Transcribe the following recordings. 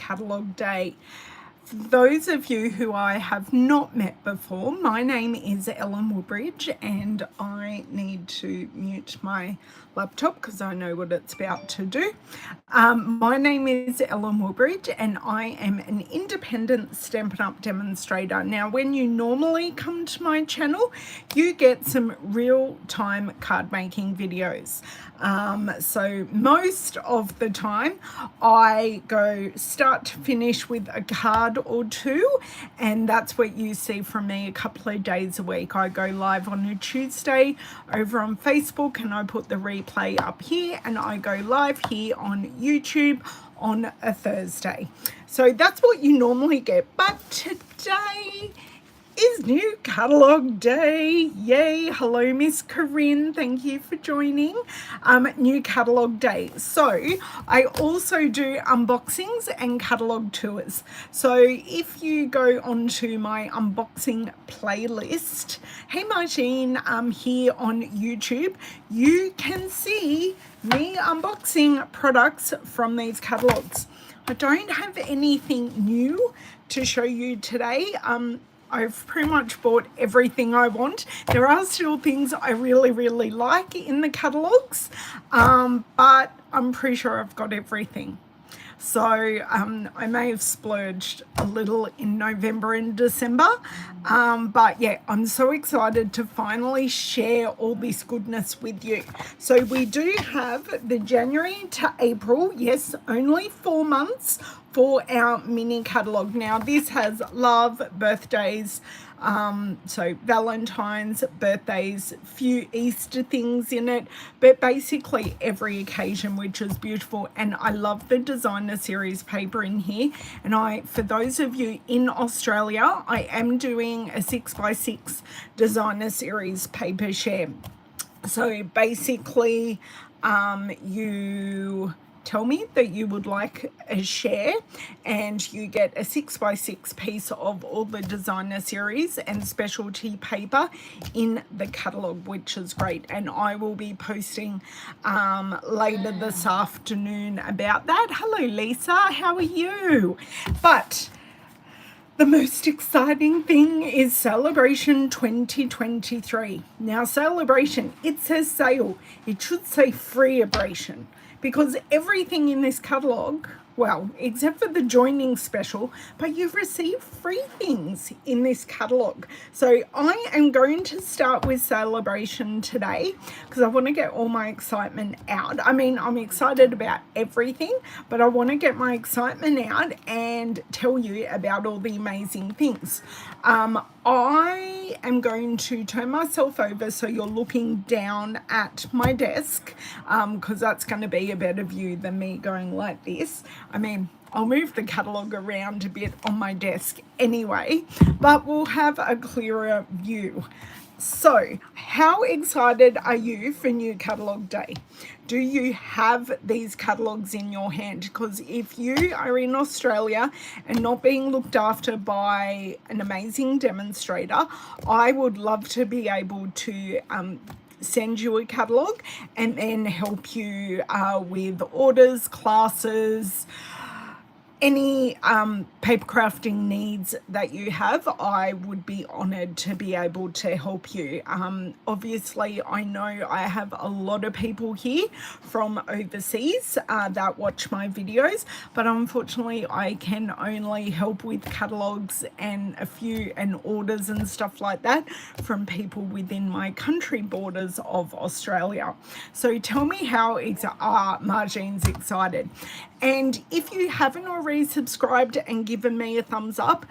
Catalogue Day. For those of you who I have not met before, my name is Woodbridge, and I need to mute my laptop because I know what it's about to do. My name is Woodbridge, and I am an independent Stampin' Up! Demonstrator. Now, when you normally come to my channel, you get some real-time card making videos. So most of the time I go start to finish with a card or two, and that's what you see from me a couple of days a week. I go live on a Tuesday over on Facebook, and I put the replay up here, and I go live here on YouTube on a Thursday. So that's what you normally get, but today is new Catalogue Day. Yay. Hello, Miss Corinne. Thank you for joining. New Catalogue Day. So I also do unboxings and catalogue tours. So if you go onto my unboxing playlist, hey Martine, here on YouTube, you can see me unboxing products from these catalogs. I don't have anything new to show you today. I've pretty much bought everything I want. There are still things I really like in the catalogs, but I'm pretty sure I've got everything. So I may have splurged a little in November and December, but yeah, I'm so excited to finally share all this goodness with you. So we do have the January to April, yes, only 4 months for our mini catalogue. Now this has love, birthdays, so Valentine's, birthdays, few Easter things in it, but basically every occasion, which is beautiful. And I love the designer series paper in here. And for those of you in Australia, I am doing a 6x6 designer series paper share. So basically you tell me that you would like a share, and you get a 6x6 piece of all the designer series and specialty paper in the catalogue, which is great. And I will be posting later this afternoon about that. Hello Lisa, how are you? But the most exciting thing is Sale-A-Bration 2023. Now Sale-A-Bration, it says sale, it should say free-a-bration, because everything in this catalogue, well, except for the joining special, but you've received free things in this catalogue. So I am going to start with Sale-A-Bration today because I want to get all my excitement out. I mean, I'm excited about everything, but I want to get my excitement out and tell you about all the amazing things. I am going to turn myself over so you're looking down at my desk, because that's going to be a better view than me going like this. I mean, I'll move the catalogue around a bit on my desk anyway, but we'll have a clearer view. So, how excited are you for new Catalogue Day? Do you have these catalogues in your hand? Because if you are in Australia and not being looked after by an amazing demonstrator, I would love to be able to send you a catalogue and then help you with orders, classes, any paper crafting needs that you have. I would be honored to be able to help you. Obviously, I know I have a lot of people here from overseas that watch my videos, but unfortunately I can only help with catalogs and orders and stuff like that from people within my country borders of Australia. So tell me how Margine's excited. And if you haven't already subscribed and given me a thumbs up,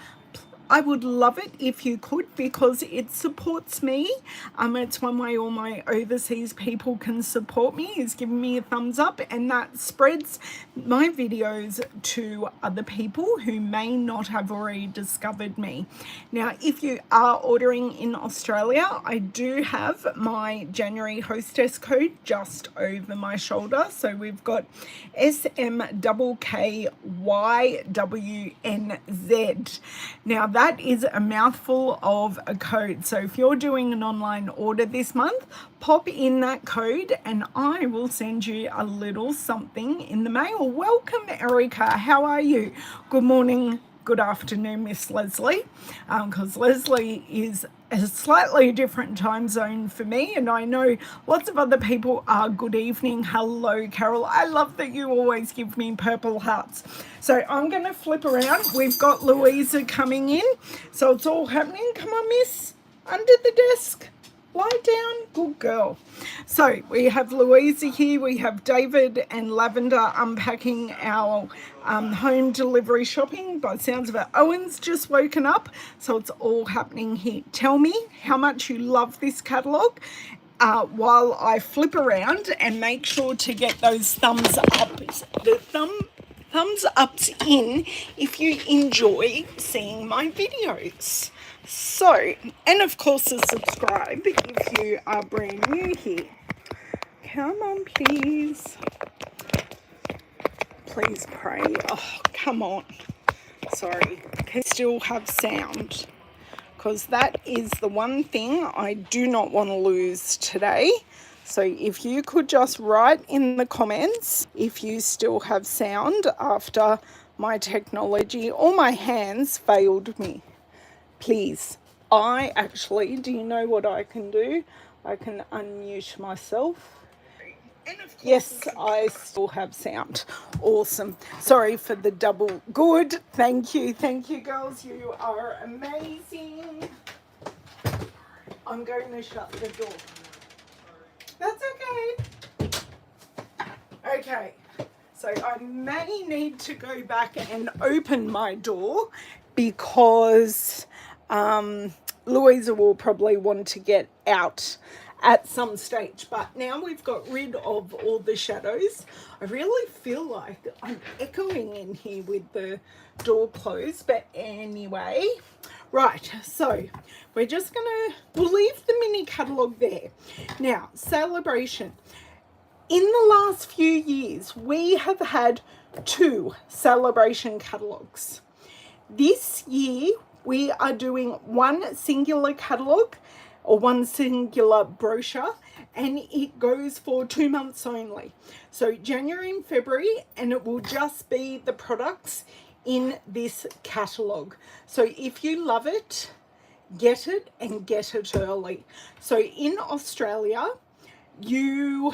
I would love it if you could, because it supports me. It's one way all my overseas people can support me, is giving me a thumbs up, and that spreads my videos to other people who may not have already discovered me. Now, if you are ordering in Australia, I do have my January hostess code just over my shoulder. So we've got SMKKYWNZ. Now that is a mouthful of a code. So if you're doing an online order this month, pop in that code and I will send you a little something in the mail. Welcome, Erica. How are you? Good morning. Good afternoon, Miss Leslie, because Leslie is a slightly different time zone for me, and I know lots of other people are good evening. Hello, Carol. I love that you always give me purple hearts. So I'm going to flip around. We've got Louisa coming in, so it's all happening. Come on, Miss, under the desk. Lie down, good girl. So we have Louisa here, we have David and Lavender unpacking our home delivery shopping. By the sounds of it, Owen's just woken up, so it's all happening here. Tell me how much you love this catalogue while I flip around, and make sure to get those thumbs up, the thumbs ups in if you enjoy seeing my videos. So, and of course a subscribe if you are brand new here. Come on, please. Please pray. Oh, come on. Sorry. Can still have sound, because that is the one thing I do not want to lose today. So if you could just write in the comments if you still have sound after my technology or my hands failed me. Please. I actually, do you know what I can do? I can unmute myself. Yes, I still have sound. Awesome. Sorry for the double. Good. Thank you, girls. You are amazing. I'm going to shut the door. That's okay. Okay. So I may need to go back and open my door, because Louisa will probably want to get out at some stage. But now we've got rid of all the shadows. I really feel like I'm echoing in here with the door closed. But anyway, right, so we're just we'll leave the mini catalogue there. Now, Sale-A-Bration. In the last few years, we have had 2 Sale-A-Bration catalogues. This year, we are doing one singular catalogue, or one singular brochure, and it goes for 2 months only. So January and February, and it will just be the products in this catalogue. So if you love it, get it, and get it early. So in Australia, you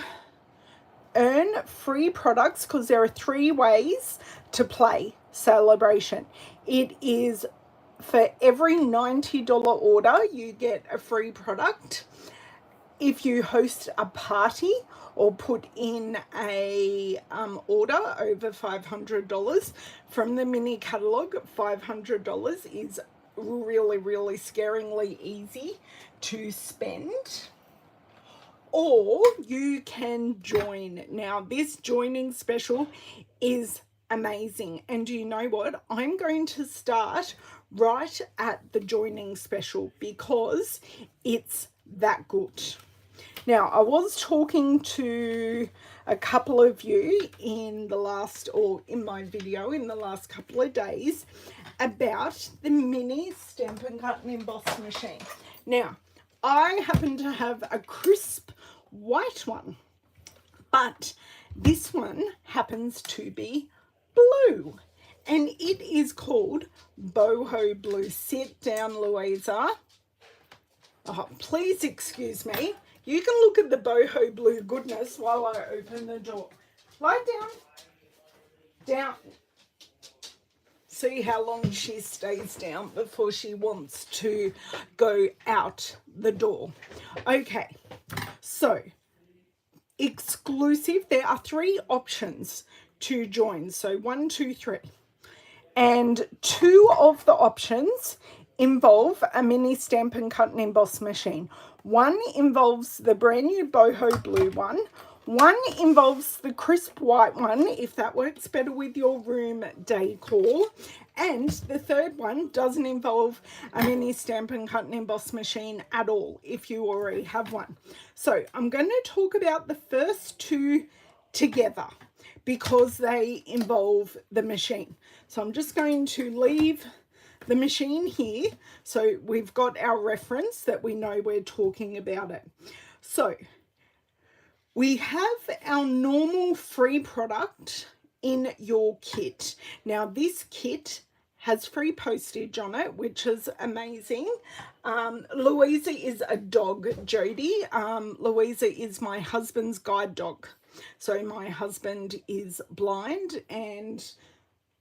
earn free products, because there are 3 ways to play Sale-A-Bration. It is for every $90 order, you get a free product. If you host a party or put in a order over $500 from the mini catalogue, $500 is really, really scaringly easy to spend. Or you can join. Now, this joining special is amazing. And do you know what? I'm going to start right at the joining special, because it's that good. Now, I was talking to a couple of you in the last, or in my video in the last couple of days, about the mini Stampin' Cut and Emboss machine. Now, I happen to have a crisp white one, but this one happens to be blue, and it is called Boho Blue. Sit down, Louisa. Oh, please excuse me. You can look at the Boho Blue goodness while I open the door. Lie down. Down. See how long she stays down before she wants to go out the door. Okay, so exclusive. There are 3 options to join. So 1, 2, 3. And 2 of the options involve a mini Stampin' Cut and Emboss machine. One involves the brand new Boho Blue one. One involves the crisp white one, if that works better with your room decor. And the third one doesn't involve a mini Stampin' Cut and Emboss machine at all, if you already have one. So I'm going to talk about the first 2 together, because they involve the machine. So I'm just going to leave the machine here, so we've got our reference that we know we're talking about it. So we have our normal free product in your kit. Now this kit has free postage on it, which is amazing. Louisa is a dog, Jody. Louisa is my husband's guide dog. So my husband is blind, and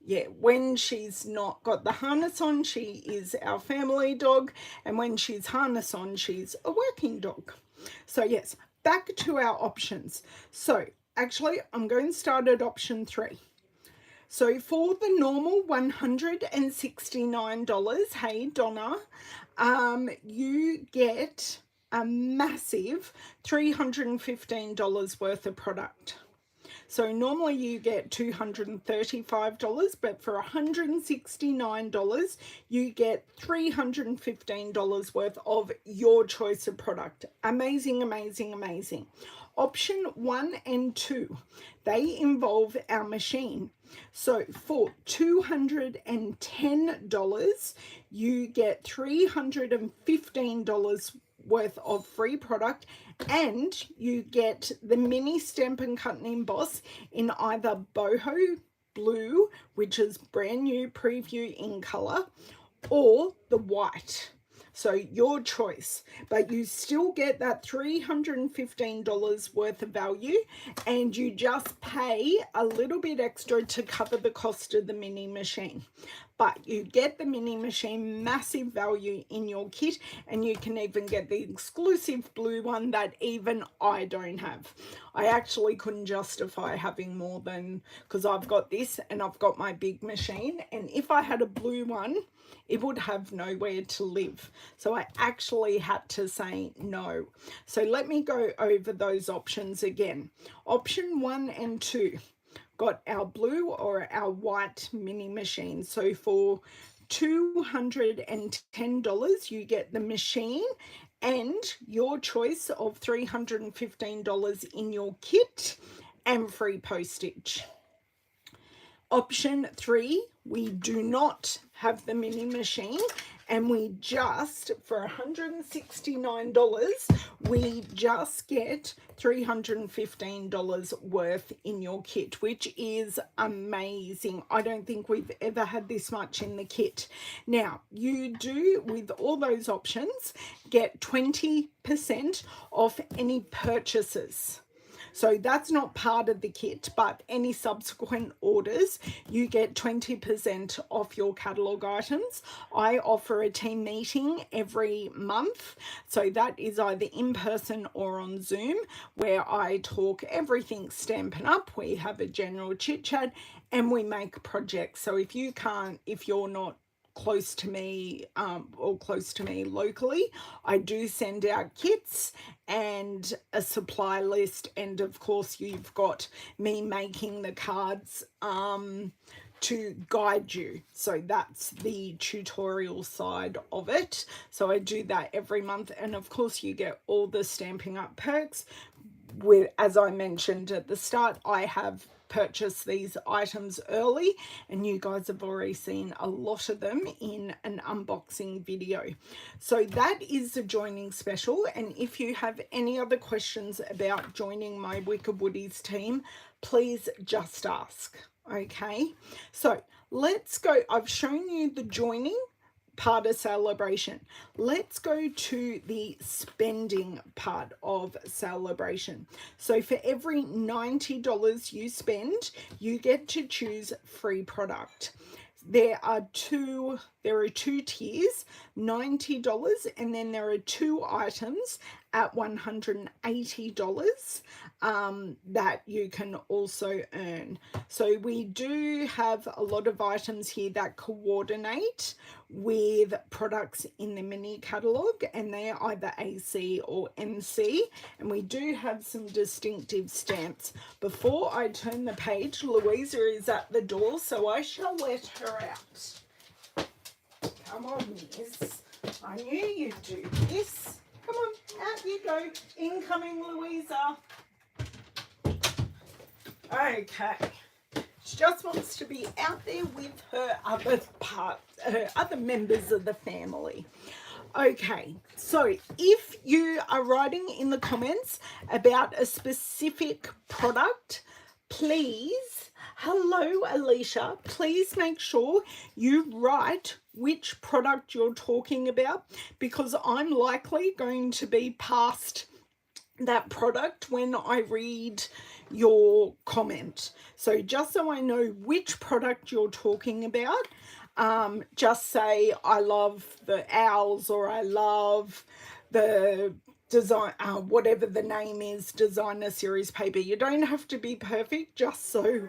yeah, when she's not got the harness on, she is our family dog, and when she's harness on, she's a working dog. So yes, back to our options. So actually, I'm going to start at option 3. So for the normal $169, hey Donna, you get a massive $315 worth of product. So normally you get $235, but for $169, you get $315 worth of your choice of product. Amazing, amazing, amazing. Option 1 and 2, they involve our machine. So for $210, you get $315 worth of free product, and you get the mini Stampin' Cut and Emboss in either boho blue, which is brand new preview in color, or the white. So your choice, but you still get that $315 worth of value, and you just pay a little bit extra to cover the cost of the mini machine. But you get the mini machine, massive value in your kit, and you can even get the exclusive blue one that even I don't have. I actually couldn't justify having more than, because I've got this and I've got my big machine, and if I had a blue one, it would have nowhere to live. So I actually had to say no. So let me go over those options again. Option 1 and 2. Got our blue or our white mini machine. So for $210, you get the machine and your choice of $315 in your kit and free postage. Option 3, we do not have the mini machine, and we just, for $169, we just get $315 worth in your kit, which is amazing. I don't think we've ever had this much in the kit. Now, you do, with all those options, get 20% off any purchases. So that's not part of the kit, but any subsequent orders, you get 20% off your catalogue items. I offer a team meeting every month. So that is either in person or on Zoom, where I talk everything Stampin' Up. We have a general chit chat and we make projects. So if you're not close to me or close to me locally, I do send out kits and a supply list, and of course you've got me making the cards to guide you. So that's the tutorial side of it. So I do that every month, and of course you get all the Stampin' Up perks. With, as I mentioned at the start, I have purchased these items early, and you guys have already seen a lot of them in an unboxing video. So that is the joining special, and if you have any other questions about joining my Wicked Woodies team, please just ask. Okay, so let's go. I've shown you the joining part of Sale-A-Bration. Let's go to the spending part of Sale-A-Bration. So for every $90 you spend, you get to choose free product. There are two tiers, $90, and then there are 2 items at $180 that you can also earn. So we do have a lot of items here that coordinate with products in the mini catalogue, and they're either AC or MC, and we do have some distinctive stamps. Before I turn the page, Louisa is at the door, so I shall let her out. Come on, miss. I knew you'd do this. Come on, out you go. Incoming, Louisa. Okay. just wants to be out there with her other members of the family. Okay, so if you are writing in the comments about a specific product, please, hello Alicia, please make sure you write which product you're talking about, because I'm likely going to be past that product when I read your comment. So just so I know which product you're talking about, just say I love the owls, or I love the design, whatever the name is, designer series paper. You don't have to be perfect, just so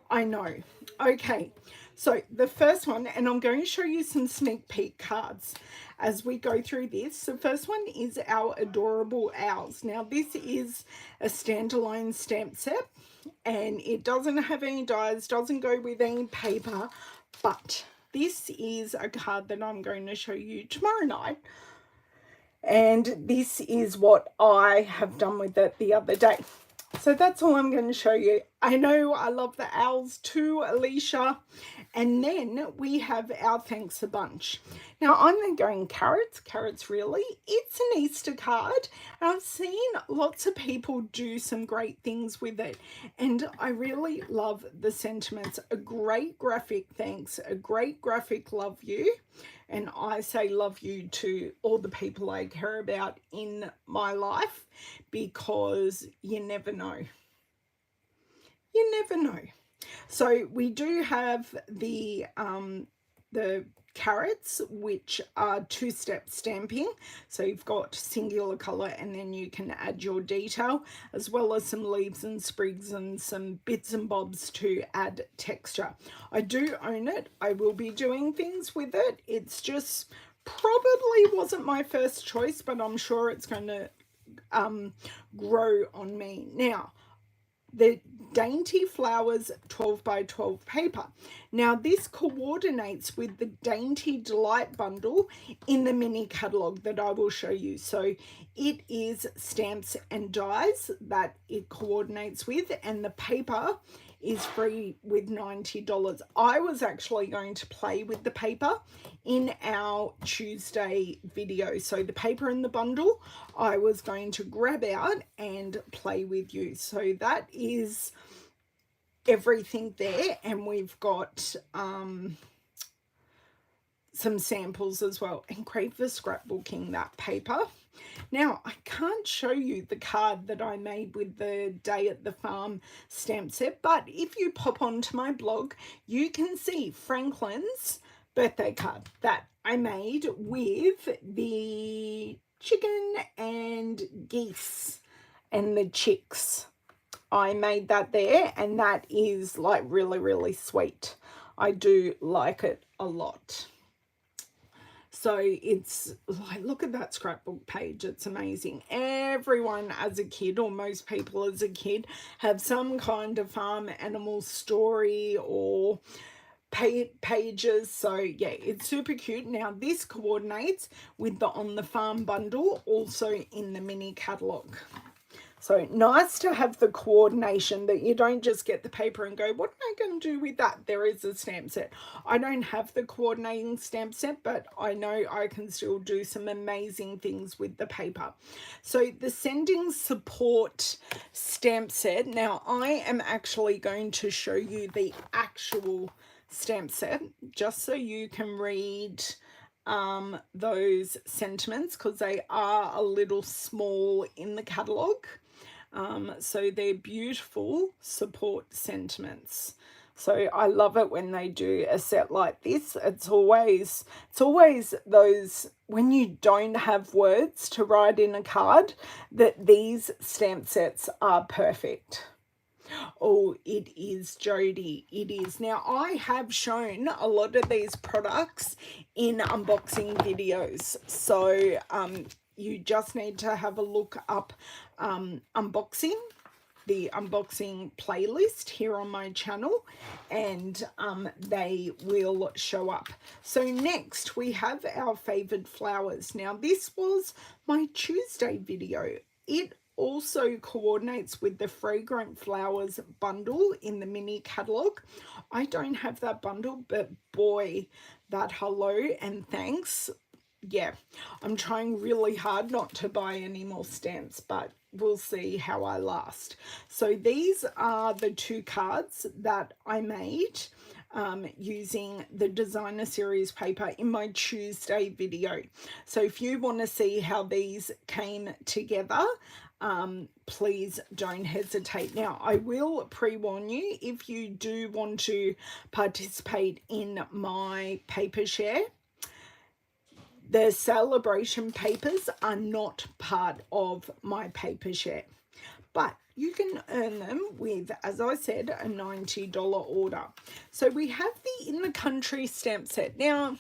I know. Okay, so the first one, and I'm going to show you some sneak peek cards as we go through this. The first one is our adorable owls. Now this is a standalone stamp set, and it doesn't have any dies, doesn't go with any paper, but this is a card that I'm going to show you tomorrow night. And this is what I have done with it the other day. So that's all I'm going to show you. I know I love the owls too, Alicia. And then we have our thanks a bunch. Now I'm going carrots really. It's an Easter card. And I've seen lots of people do some great things with it. And I really love the sentiments. A great graphic thanks, a great graphic love you. And I say love you to all the people I care about in my life, because you never know. You never know. So we do have the carrots, which are two-step stamping. So you've got singular colour, and then you can add your detail, as well as some leaves and sprigs and some bits and bobs to add texture. I do own it. I will be doing things with it. It's just probably wasn't my first choice, but I'm sure it's going to grow on me. Now, the Dainty Flowers 12 by 12 paper. Now this coordinates with the Dainty Delight bundle in the mini catalogue that I will show you. So it is stamps and dies that it coordinates with, and the paper is free with $90. I was actually going to play with the paper in our Tuesday video. So the paper in the bundle I was going to grab out and play with you. So that is everything there, and we've got some samples as well, and great for scrapbooking that paper. Now, I can't show you the card that I made with the Day at the Farm stamp set, but if you pop onto my blog, you can see Franklin's birthday card that I made with the chicken and geese and the chicks. I made that there, and that is like really, really sweet. I do like it a lot. So it's like, look at that scrapbook page. It's amazing. Everyone as a kid, or most people as a kid, have some kind of farm animal story or pages. So yeah, it's super cute. Now this coordinates with the On the Farm bundle, also in the mini catalogue. So nice to have the coordination, that you don't just get the paper and go, what am I going to do with that? There is a stamp set. I don't have the coordinating stamp set, but I know I can still do some amazing things with the paper. So the Sending Support stamp set. Now I am actually going to show you the actual stamp set, just so you can read those sentiments, because they are a little small in the catalogue. So they're beautiful support sentiments. So I love it when they do a set like this. It's always those, when you don't have words to write in a card, that these stamp sets are perfect. Oh, it is, Jody. It is. Now, I have shown a lot of these products in unboxing videos. So you just need to have a look up unboxing, the unboxing playlist here on my channel, and they will show up. So next we have our favoured flowers. Now this was my Tuesday video. It also coordinates with the Fragrant Flowers bundle in the mini catalogue. I don't have that bundle, but boy, that hello and thanks. Yeah, I'm trying really hard not to buy any more stamps, but we'll see how I last. So these are the 2 cards that I made using the designer series paper in my Tuesday video. So if you want to see how these came together, please don't hesitate. Now, I will pre-warn you, if you do want to participate in my paper share, the Sale-A-Bration papers are not part of my paper share, but you can earn them with, as I said, a $90 order. So we have the In the Country stamp set. Now,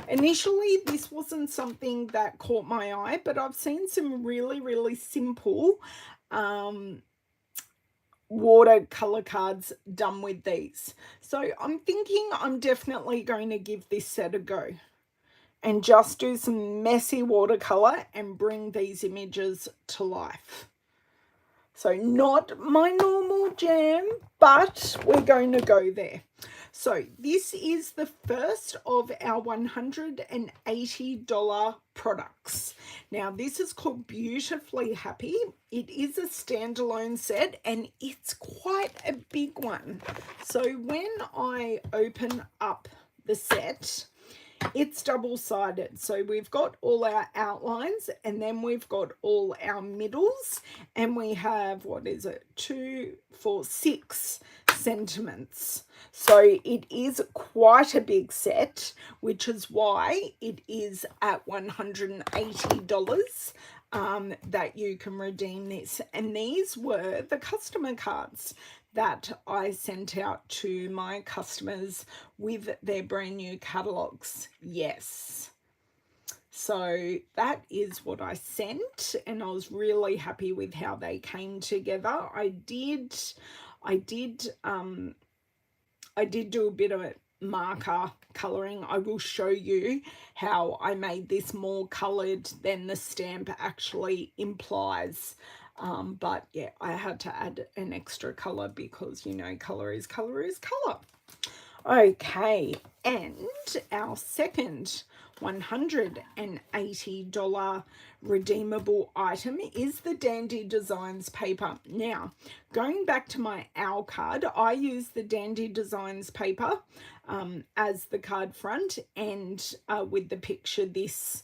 initially this wasn't something that caught my eye, but I've seen some really simple watercolor cards done with these. So I'm thinking I'm definitely going to give this set a go and just do some messy watercolor and bring these images to life. So not my normal jam, but we're going to go there. So this is the first of our $180 products. Now this is called Beautifully Happy. It is a standalone set and it's quite a big one. So when I open up the set, it's double-sided. So we've got all our outlines and then we've got all our middles, and we have, what is it, 2, 4, 6 sentiments. So it is quite a big set, which is why it is at $180 that you can redeem this. And these were the customer cards that I sent out to my customers with their brand new catalogs. Yes. So that is what I sent, and I was really happy with how they came together. I did do a bit of marker coloring. I will show you how I made this more colored than the stamp actually implies. But yeah, I had to add an extra color because, you know, color is color. Okay, and our second $180 redeemable item is the Dandy Designs paper. Now, going back to my owl card, I use the Dandy Designs paper as the card front, and with the picture this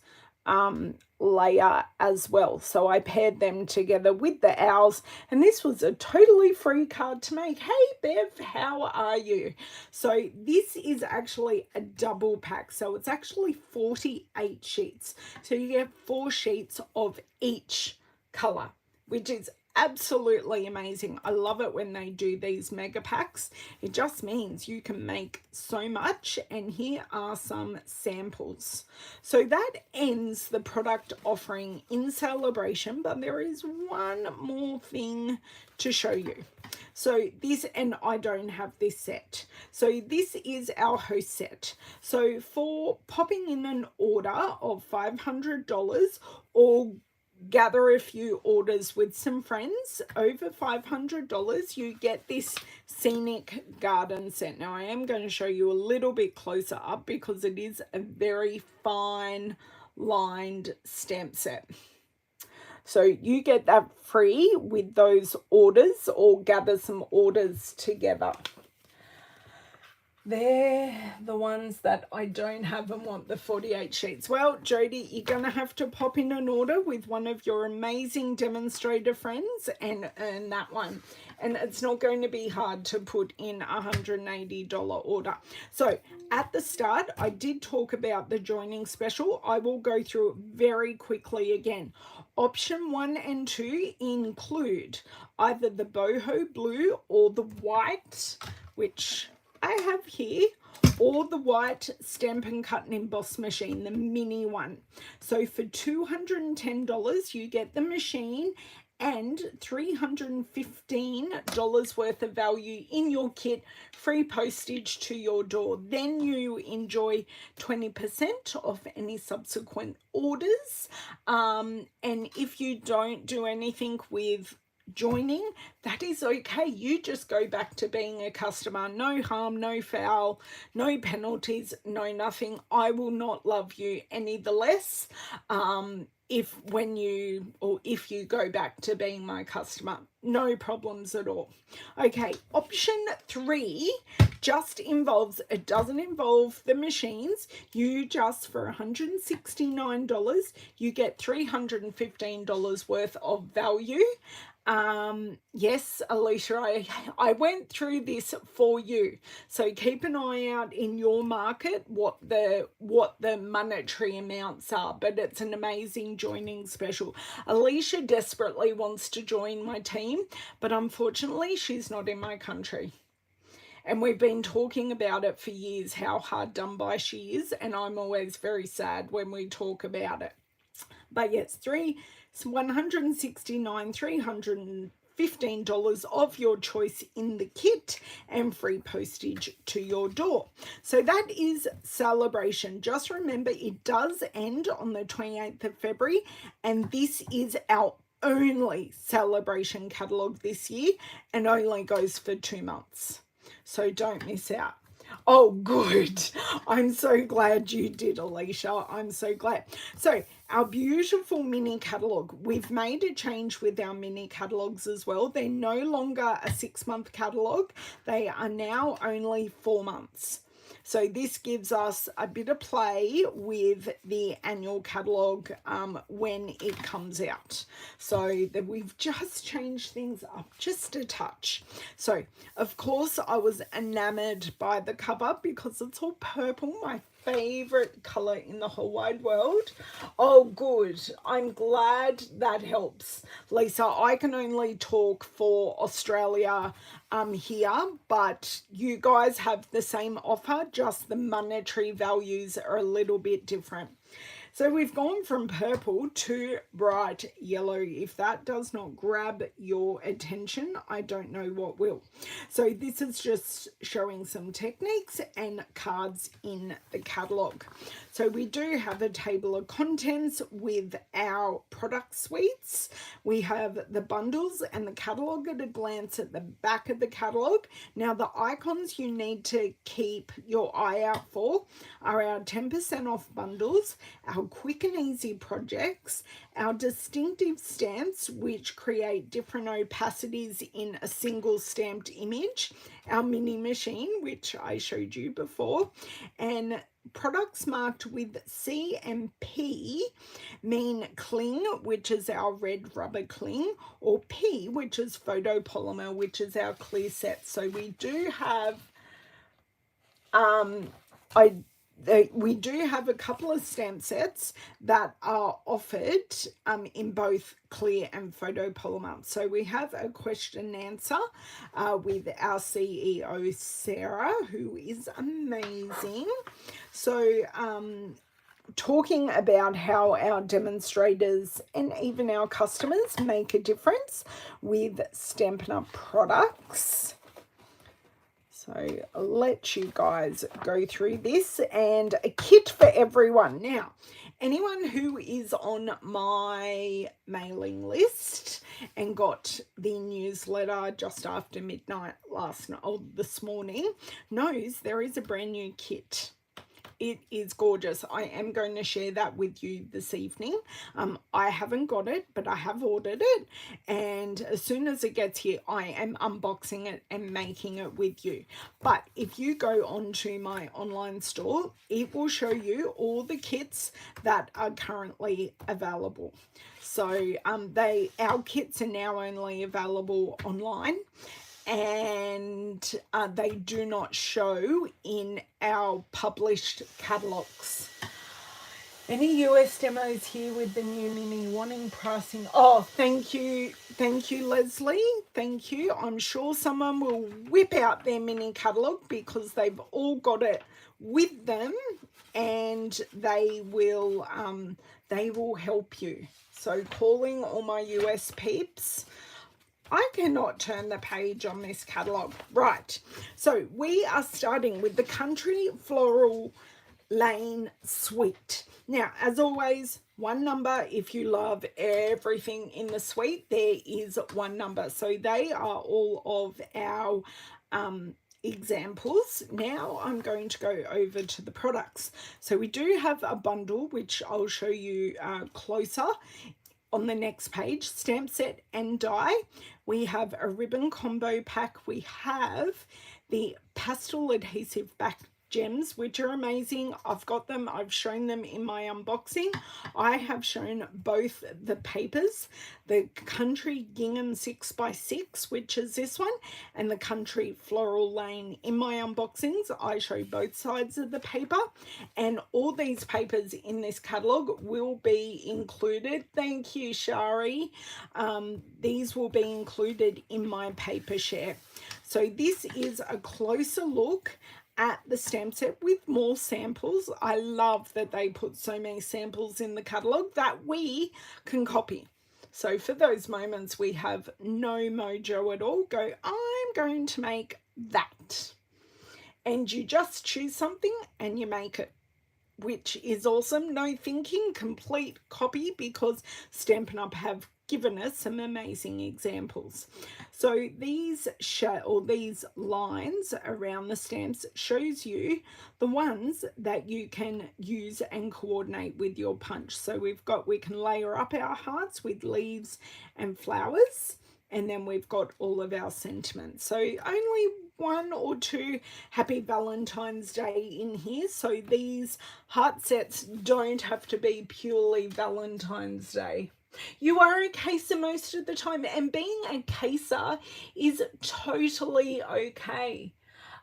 layer as well. So I paired them together with the owls, and this was a totally free card to make. Hey Bev, how are you? So this is actually a double pack, so it's actually 48 sheets, so you get 4 sheets of each color, which is absolutely amazing. I love it when they do these mega packs. It just means you can make so much, and here are some samples. So that ends the product offering in Sale-A-Bration, but there is one more thing to show you. So this, and I don't have this set, so this is our host set. So for popping in an order of $500 or gather a few orders with some friends over $500, you get this scenic garden set. Now I am going to show you a little bit closer up because it is a very fine lined stamp set. So you get that free with those orders, or gather some orders together. They're the ones that I don't have and want the 48 sheets. Well, Jody, you're going to have to pop in an order with one of your amazing demonstrator friends and earn that one. And it's not going to be hard to put in a $180 order. So at the start, I did talk about the joining special. I will go through it very quickly again. Option 1 and 2 include either the boho blue or the white, which I have here, or the white Stampin' Cut and Emboss machine, the mini one. So for $210, you get the machine and $315 worth of value in your kit, free postage to your door. Then you enjoy 20% off any subsequent orders. And if you don't do anything with joining, that is okay. You just go back to being a customer. No harm, no foul, no penalties, no nothing. I will not love you any the less if you go back to being my customer. No problems at all. Okay, option 3 just involves, it doesn't involve the machines. You just, for $169, you get $315 worth of value. Yes, Alicia, I went through this for you. So keep an eye out in your market what the monetary amounts are, but it's an amazing joining special. Alicia desperately wants to join my team, but unfortunately she's not in my country. And we've been talking about it for years, how hard done by she is, and I'm always very sad when we talk about it. But yes, $315 of your choice in the kit and free postage to your door. So that is Sale-A-Bration. Just remember, it does end on the 28th of February, and this is our only Sale-A-Bration catalogue this year and only goes for 2 months. So don't miss out. Oh, good. I'm so glad you did, Alicia. I'm so glad. So our beautiful mini catalogue, we've made a change with our mini catalogues as well. They're no longer a 6-month catalogue. They are now only 4 months. So this gives us a bit of play with the annual catalogue when it comes out. So that we've just changed things up just a touch. So of course I was enamored by the cover because it's all purple, my favorite color in the whole wide world. Oh, good. I'm glad that helps. Lisa, I can only talk for Australia here, but you guys have the same offer, just the monetary values are a little bit different. So we've gone from purple to bright yellow. If that does not grab your attention, I don't know what will. So this is just showing some techniques and cards in the catalogue. So we do have a table of contents with our product suites. We have the bundles and the catalogue at a glance at the back of the catalogue. Now the icons you need to keep your eye out for are our 10% off bundles, our quick and easy projects, our distinctive stamps which create different opacities in a single stamped image, our mini machine which I showed you before, and products marked with C and P mean cling, which is our red rubber cling, or P, which is photopolymer, which is our clear set. So we do have we do have a couple of stamp sets that are offered in both clear and photopolymer. So we have a question and answer with our CEO, Sarah, who is amazing. So talking about how our demonstrators and even our customers make a difference with Stampin' Up! Products. So I'll let you guys go through this, and a kit for everyone. Now, anyone who is on my mailing list and got the newsletter just after midnight this morning knows there is a brand new kit. It is gorgeous. I am going to share that with you this evening. I haven't got it, but I have ordered it. And as soon as it gets here, I am unboxing it and making it with you. But if you go onto my online store, it will show you all the kits that are currently available. So our kits are now only available online, and they do not show in our published catalogues. Any US demos here with the new mini wanting pricing? Oh, thank you, Leslie, thank you. I'm sure someone will whip out their mini catalogue because they've all got it with them, and and they will help you. So calling all my US peeps. I cannot turn the page on this catalogue. Right, so we are starting with the Country Floral Lane Suite. Now, as always, one number. If you love everything in the suite, there is one number. So they are all of our examples. Now I'm going to go over to the products. So we do have a bundle, which I'll show you closer on the next page. Stamp set and die. We have a ribbon combo pack. We have the pastel adhesive back gems, which are amazing. I've got them, I've shown them in my unboxing. I have shown both the papers, the Country Gingham 6x6, which is this one, and the Country Floral Lane. In my unboxings, I show both sides of the paper, and all these papers in this catalogue will be included. Thank you, Shari. These will be included in my paper share. So this is a closer look at the stamp set with more samples. I love that they put so many samples in the catalogue that we can copy. So for those moments we have no mojo at all, go, I'm going to make that. And you just choose something and you make it, which is awesome. No thinking, complete copy, because Stampin' Up! Have given us some amazing examples. So these lines around the stamps shows you the ones that you can use and coordinate with your punch. So we can layer up our hearts with leaves and flowers, and then we've got all of our sentiments. So only one or two Happy Valentine's Day in here. So these heart sets don't have to be purely Valentine's Day. You are a caser most of the time, and being a caser is totally okay.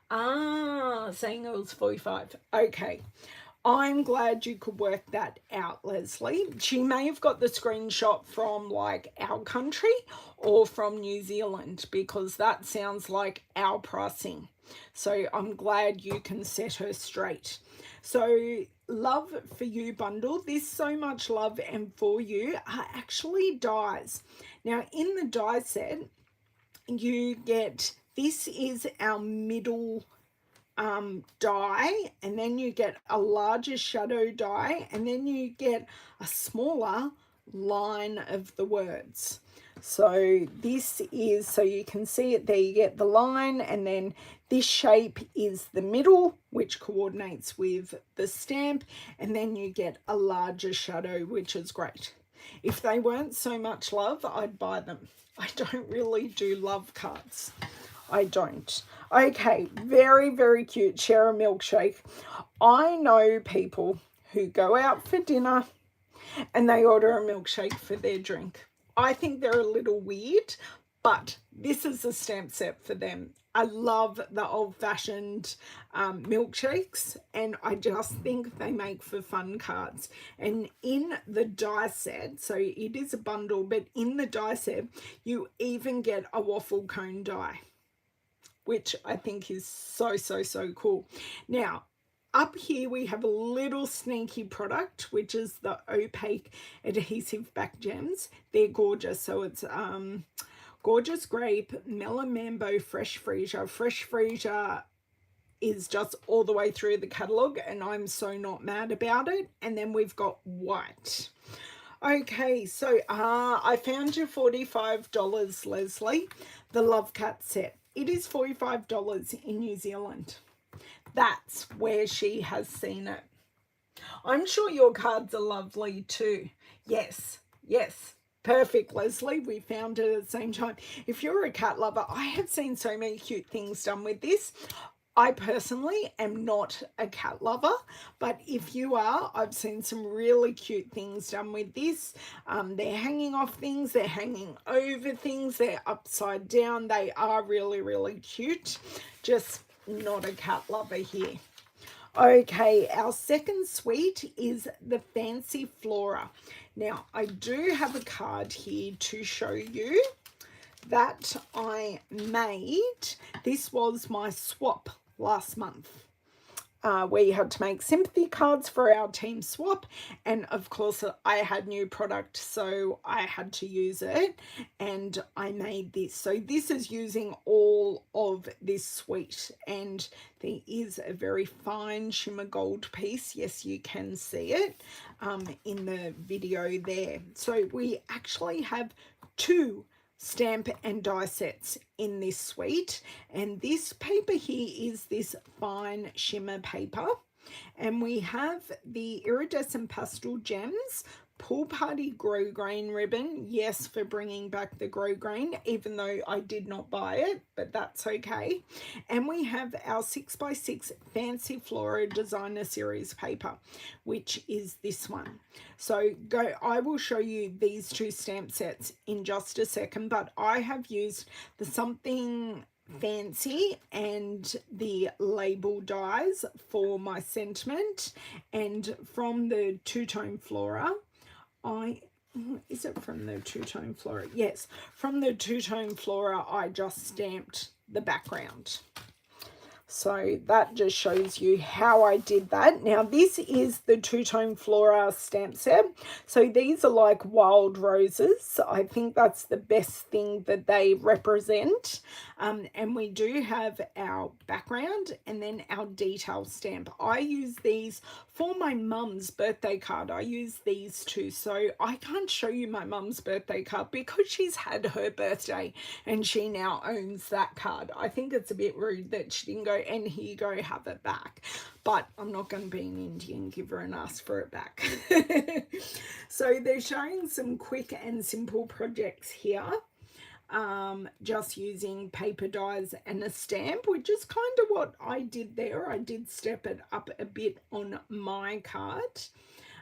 Saying it was 45. Okay. I'm glad you could work that out, Leslie. She may have got the screenshot from like our country or from New Zealand, because that sounds like our pricing. So I'm glad you can set her straight. So love for you bundle. This So Much Love and For You are actually dies. Now in the die set, you get, this is our middle die, and then you get a larger shadow die, and then you get a smaller line of the words. So this is, so you can see it there, you get the line, and then this shape is the middle, which coordinates with the stamp, and then you get a larger shadow, which is great. If they weren't So Much Love, I'd buy them. I don't really do love cards. I don't. Okay, very, very cute. Share a milkshake. I know people who go out for dinner and they order a milkshake for their drink. I think they're a little weird, but this is a stamp set for them. I love the old-fashioned milkshakes, and I just think they make for fun cards. And in the die set, so it is a bundle, but in the die set, you even get a waffle cone die, which I think is so, so, so cool. Now, up here we have a little sneaky product, which is the opaque adhesive back gems. They're gorgeous. So it's Gorgeous Grape, Melon Mambo, Fresh Freesia. Fresh Freesia is just all the way through the catalogue, and I'm so not mad about it. And then we've got white. Okay, so I found you $45, Leslie, the Love Cat set. It is $45 in New Zealand. That's where she has seen it. I'm sure your cards are lovely too. Yes, yes. Perfect, Leslie. We found it at the same time. If you're a cat lover, I have seen so many cute things done with this. I personally am not a cat lover, but if you are, I've seen some really cute things done with this. They're hanging off things, they're hanging over things, they're upside down. They are really, really cute. Just not a cat lover here. Okay, our second suite is the Fancy Flora. Now, I do have a card here to show you that I made. This was my swap last month. we had to make sympathy cards for our team swap, and of course I had new product, so I had to use it, and I made this. So this is using all of this suite, and there is a very fine shimmer gold piece. Yes, you can see it in the video there. So we actually have 2 stamp and die sets in this suite, and this paper here is this fine shimmer paper, and we have the iridescent pastel gems, Pool Party Grosgrain ribbon. Yes, for bringing back the grosgrain, even though I did not buy it, but that's okay. And we have our 6x6 Fancy Flora Designer Series paper, which is this one. So I will show you these 2 stamp sets in just a second, but I have used the Something Fancy and the label dies for my sentiment, and from the Two-Tone Flora, is it from the Two-Tone Flora? Yes, from the Two-Tone Flora, I just stamped the background. So that just shows you how I did that. Now this is the Two-Tone Flora stamp set. So these are like wild roses. I think that's the best thing that they represent. And we do have our background and then our detail stamp. I use these for my mum's birthday card. I use these 2. So I can't show you my mum's birthday card because she's had her birthday and she now owns that card. I think it's a bit rude that she didn't go, and here you go, have it back. But I'm not going to be an Indian giver and ask for it back. So they're showing some quick and simple projects here. Just using paper dies and a stamp, which is kind of what I did there. I did step it up a bit on my card.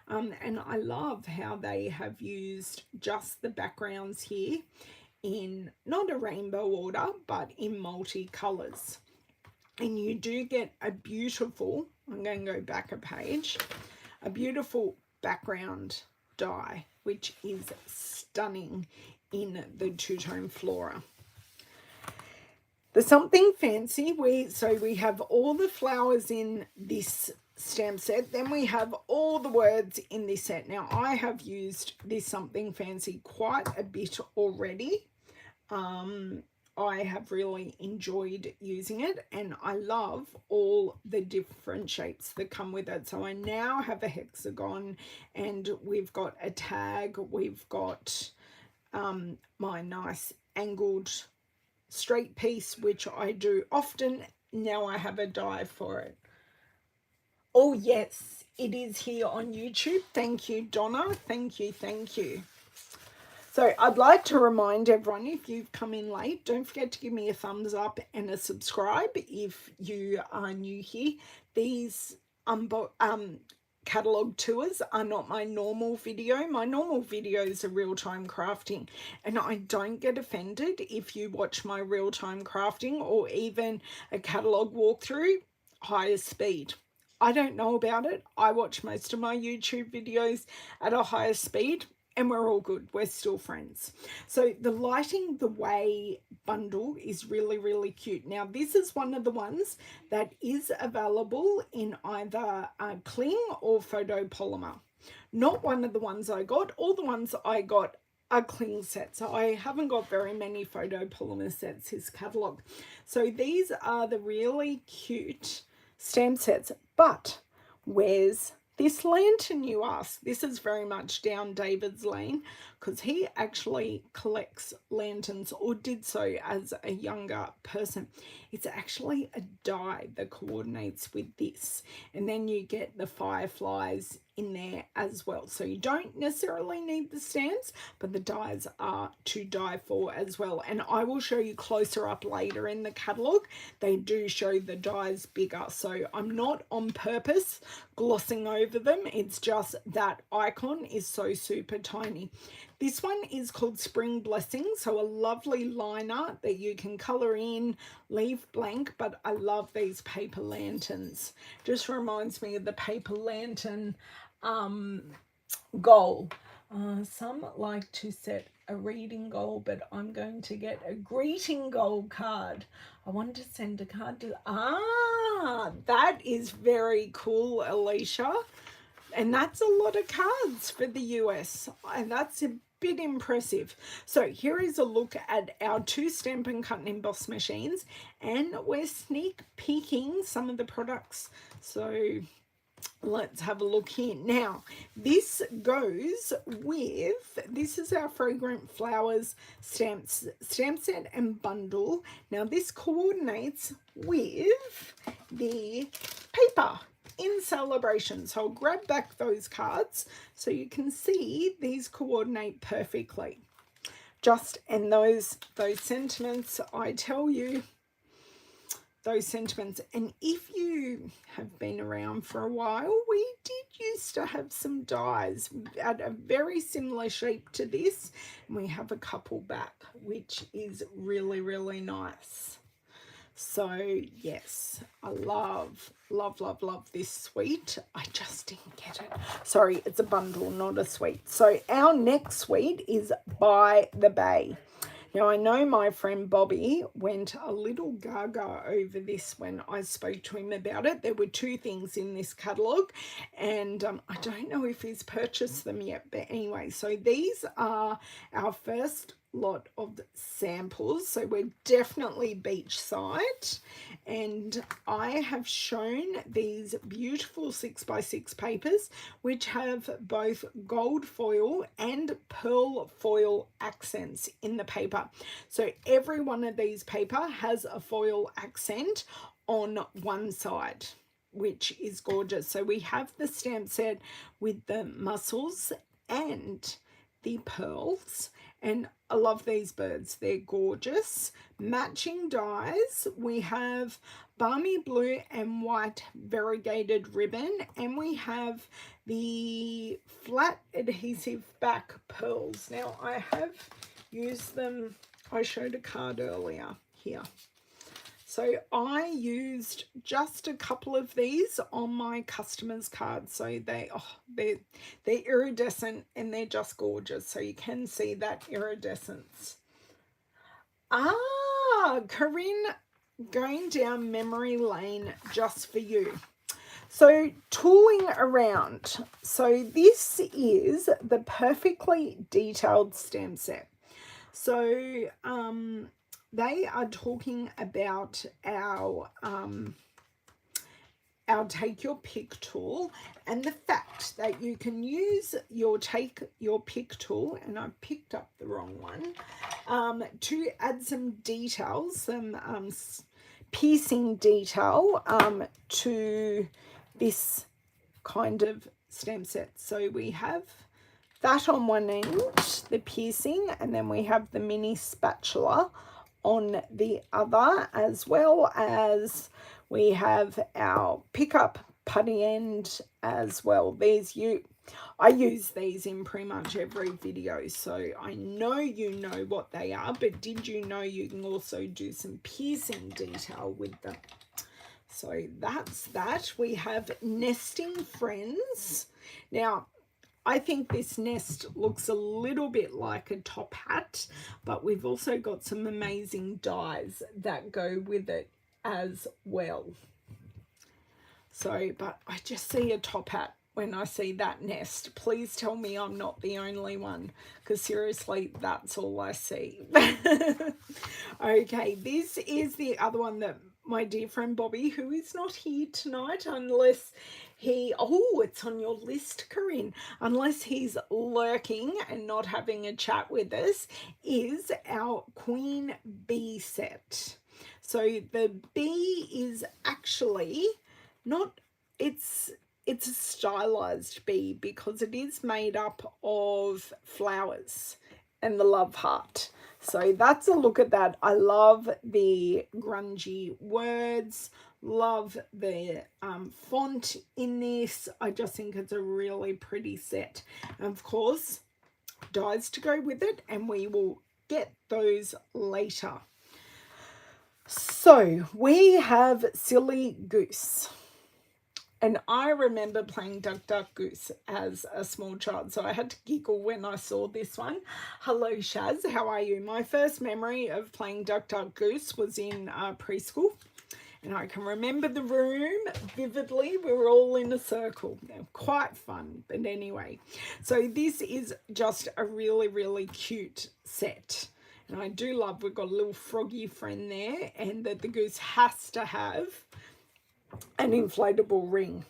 And I love how they have used just the backgrounds here in not a rainbow order, but in multi-colors. And you do get a beautiful, I'm going to go back a page, a beautiful background die, which is stunning in the Two-Tone Flora. The Something Fancy, we have all the flowers in this stamp set, then we have all the words in this set. Now I have used this Something Fancy quite a bit already. I have really enjoyed using it, and I love all the different shapes that come with it. So I now have a hexagon, and we've got a tag, we've got my nice angled straight piece, which I do often. Now I have a die for it. Oh yes, it is here on YouTube. Thank you, Donna. Thank you, thank you. So I'd like to remind everyone, if you've come in late, don't forget to give me a thumbs up and a subscribe if you are new here. These catalogue tours are not my normal video. My normal videos are real-time crafting, and I don't get offended if you watch my real-time crafting or even a catalogue walkthrough higher speed. I don't know about it. I watch most of my YouTube videos at a higher speed, and we're all good. We're still friends. So the Lighting the Way bundle is really, really cute. Now, this is one of the ones that is available in either cling or photopolymer. Not one of the ones I got. All the ones I got are cling sets. So I haven't got very many photopolymer sets, this catalogue. So these are the really cute stamp sets. But where's this lantern, you ask? This is very much down David's lane, because he actually collects lanterns, or did so as a younger person. It's actually a die that coordinates with this, and then you get the fireflies in there as well. So you don't necessarily need the stamps, but the dies are to die for as well. And I will show you closer up later in the catalogue. They do show the dies bigger, so I'm not on purpose glossing over them. It's just that icon is so super tiny. This one is called Spring Blessings, so a lovely line art that you can colour in, leave blank, but I love these paper lanterns. Just reminds me of the paper lantern goal. Some like to set a reading goal, but I'm going to get a greeting goal card. I want to send a card to... that is very cool, Alicia. And that's a lot of cards for the US. And that's a bit impressive. So here is a look at our 2 Stampin' Cut and Emboss machines. And we're sneak peeking some of the products. So let's have a look here. Now, this goes with, this is our Fragrant Flowers stamp set and bundle. Now, this coordinates with the paper in Sale-A-Bration. So I'll grab back those cards so you can see these coordinate perfectly. And those sentiments, I tell you, those sentiments. And if you have been around for a while, we did used to have some dies at a very similar shape to this, and we have a couple back, which is really, really nice. So yes, I love this suite. I just didn't get it. Sorry, it's a bundle, not a suite. So our next suite is By the Bay. Now, I know my friend Bobby went a little gaga over this when I spoke to him about it. There were 2 things in this catalogue, and I don't know if he's purchased them yet. But anyway, so these are our first lot of samples. So we're definitely beachside. And I have shown these beautiful 6x6 papers, which have both gold foil and pearl foil accents in the paper. So every one of these paper has a foil accent on one side, which is gorgeous. So we have the stamp set with the mussels and the pearls, and I love these birds. They're gorgeous. Matching dies, we have balmy blue and white variegated ribbon, and we have the flat adhesive back pearls. Now, I have used them. I showed a card earlier here. So I used just a couple of these on my customers' cards. So they're iridescent and they're just gorgeous. So you can see that iridescence. Corinne, going down memory lane just for you. So tooling around. So this is the perfectly detailed stamp set. So they are talking about our Take Your Pick tool, and the fact that you can use your Take Your Pick tool, and I picked up the wrong one, to add some details, some piercing detail to this kind of stamp set. So we have that on one end, the piercing, and then we have the mini spatula on the other, as well as we have our pickup putty end as well. I use these in pretty much every video, so I know you know what they are, but did you know you can also do some piercing detail with them? So that's that. We have Nesting Friends. Now, I think this nest looks a little bit like a top hat, but we've also got some amazing dies that go with it as well. So, but I just see a top hat when I see that nest. Please tell me I'm not the only one, because seriously, that's all I see. Okay, this is the other one that my dear friend Bobby, who is not here tonight unless it's on your list, Corinne, unless he's lurking and not having a chat with us, is our Queen Bee set. So the bee is actually not, it's a stylized bee because it is made up of flowers and the love heart. So that's a look at that. I love the grungy words, love the font in this. I just think it's a really pretty set. And of course, dies to go with it, and we will get those later. So we have Silly Goose. And I remember playing Duck Duck Goose as a small child, so I had to giggle when I saw this one. Hello Shaz, how are you? My first memory of playing Duck Duck Goose was in preschool, and I can remember the room vividly. We were all in a circle. Quite fun, but anyway. So this is just a really, really cute set. And I do love, we've got a little froggy friend there, and that the goose has to have an inflatable ring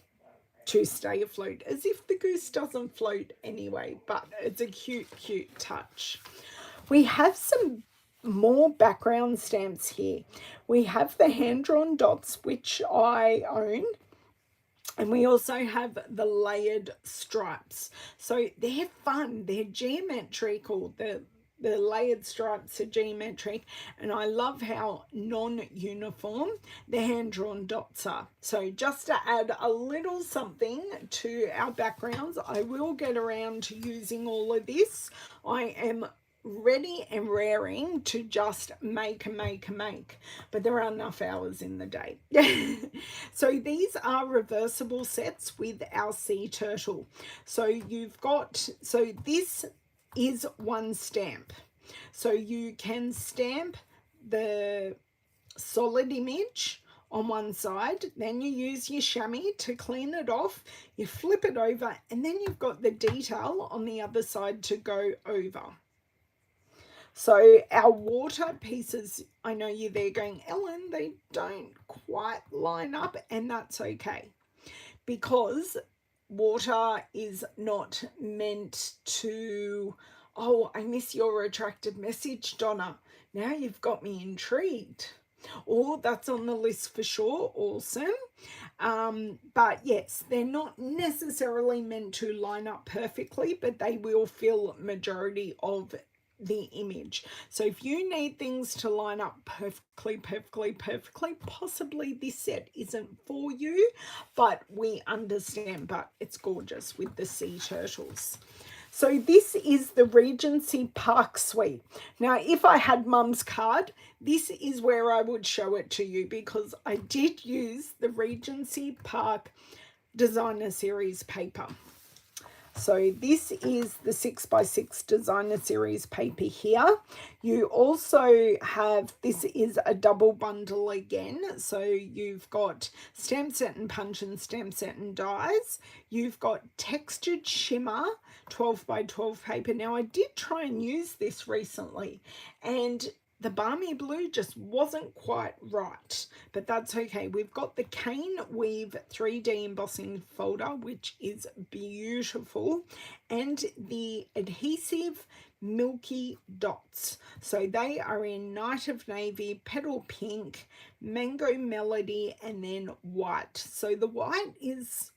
to stay afloat, as if the goose doesn't float anyway, but it's a cute, cute touch. We have some more background stamps here. We have the hand-drawn dots, which I own, and we also have the layered stripes. So they're fun, they're geometrical, the layered stripes are geometric, and I love how non-uniform the hand-drawn dots are. So just to add a little something to our backgrounds, I will get around to using all of this. I am ready and raring to just make, but there are enough hours in the day. So these are reversible sets with our sea turtle. So you've got, so this is one stamp, so you can stamp the solid image on one side, then you use your chamois to clean it off, you flip it over, and then you've got the detail on the other side to go over. So our water pieces, I know you're there going, Ellen, they don't quite line up, and that's okay, because water is not meant to, oh, I miss your attractive message, Donna. Now you've got me intrigued. Oh, that's on the list for sure. Awesome. But yes, they're not necessarily meant to line up perfectly, but they will fill majority of the image. So if you need things to line up perfectly, possibly this set isn't for you, but we understand. But it's gorgeous with the sea turtles. So this is the Regency Park Suite. Now, if I had Mum's card, this is where I would show it to you, because I did use the Regency Park Designer Series paper. So this is the 6x6 Designer Series paper here. You also have, this is a double bundle again. So you've got stamp set and punch and stamp set and dies. You've got textured shimmer 12x12 paper. Now I did try and use this recently, and the Balmy Blue just wasn't quite right, but that's okay. We've got the Cane Weave 3D embossing folder, which is beautiful, and the adhesive Milky Dots. So they are in Night of Navy, Petal Pink, Mango Melody, and then white. So the white is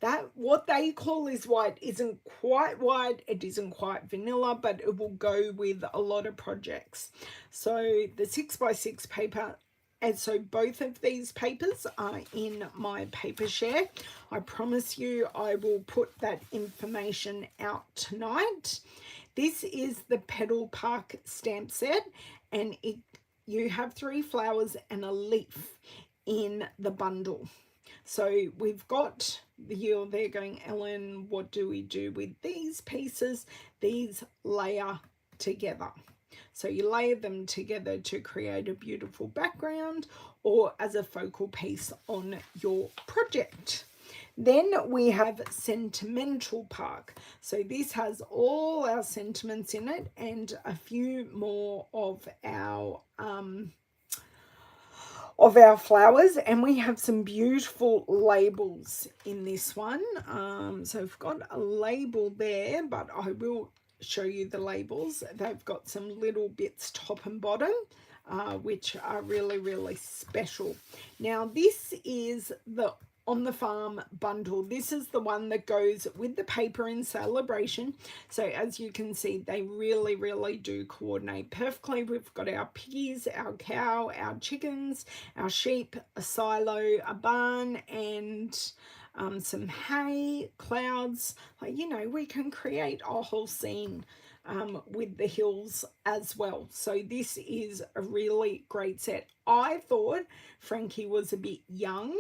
that what they call is white isn't quite white, it isn't quite vanilla, but it will go with a lot of projects. So the 6x6 paper, and so both of these papers are in my paper share. I promise you I will put that information out tonight. This is the Petal Park stamp set, and you have 3 flowers and a leaf in the bundle. So we've got, you're there going, Ellen, what do we do with these pieces? These layer together. So you layer them together to create a beautiful background or as a focal piece on your project. Then we have Sentimental Park. So this has all our sentiments in it and a few more of our flowers, and we have some beautiful labels in this one. So I've got a label there, but I will show you the labels. They've got some little bits top and bottom, which are really, really special. Now this is the On the Farm bundle. This is the one that goes with the paper in Sale-A-Bration. So as you can see, they really, really do coordinate perfectly. We've got our piggies, our cow, our chickens, our sheep, a silo, a barn, and some hay, clouds. You know, we can create a whole scene with the hills as well. So this is a really great set. I thought Frankie was a bit young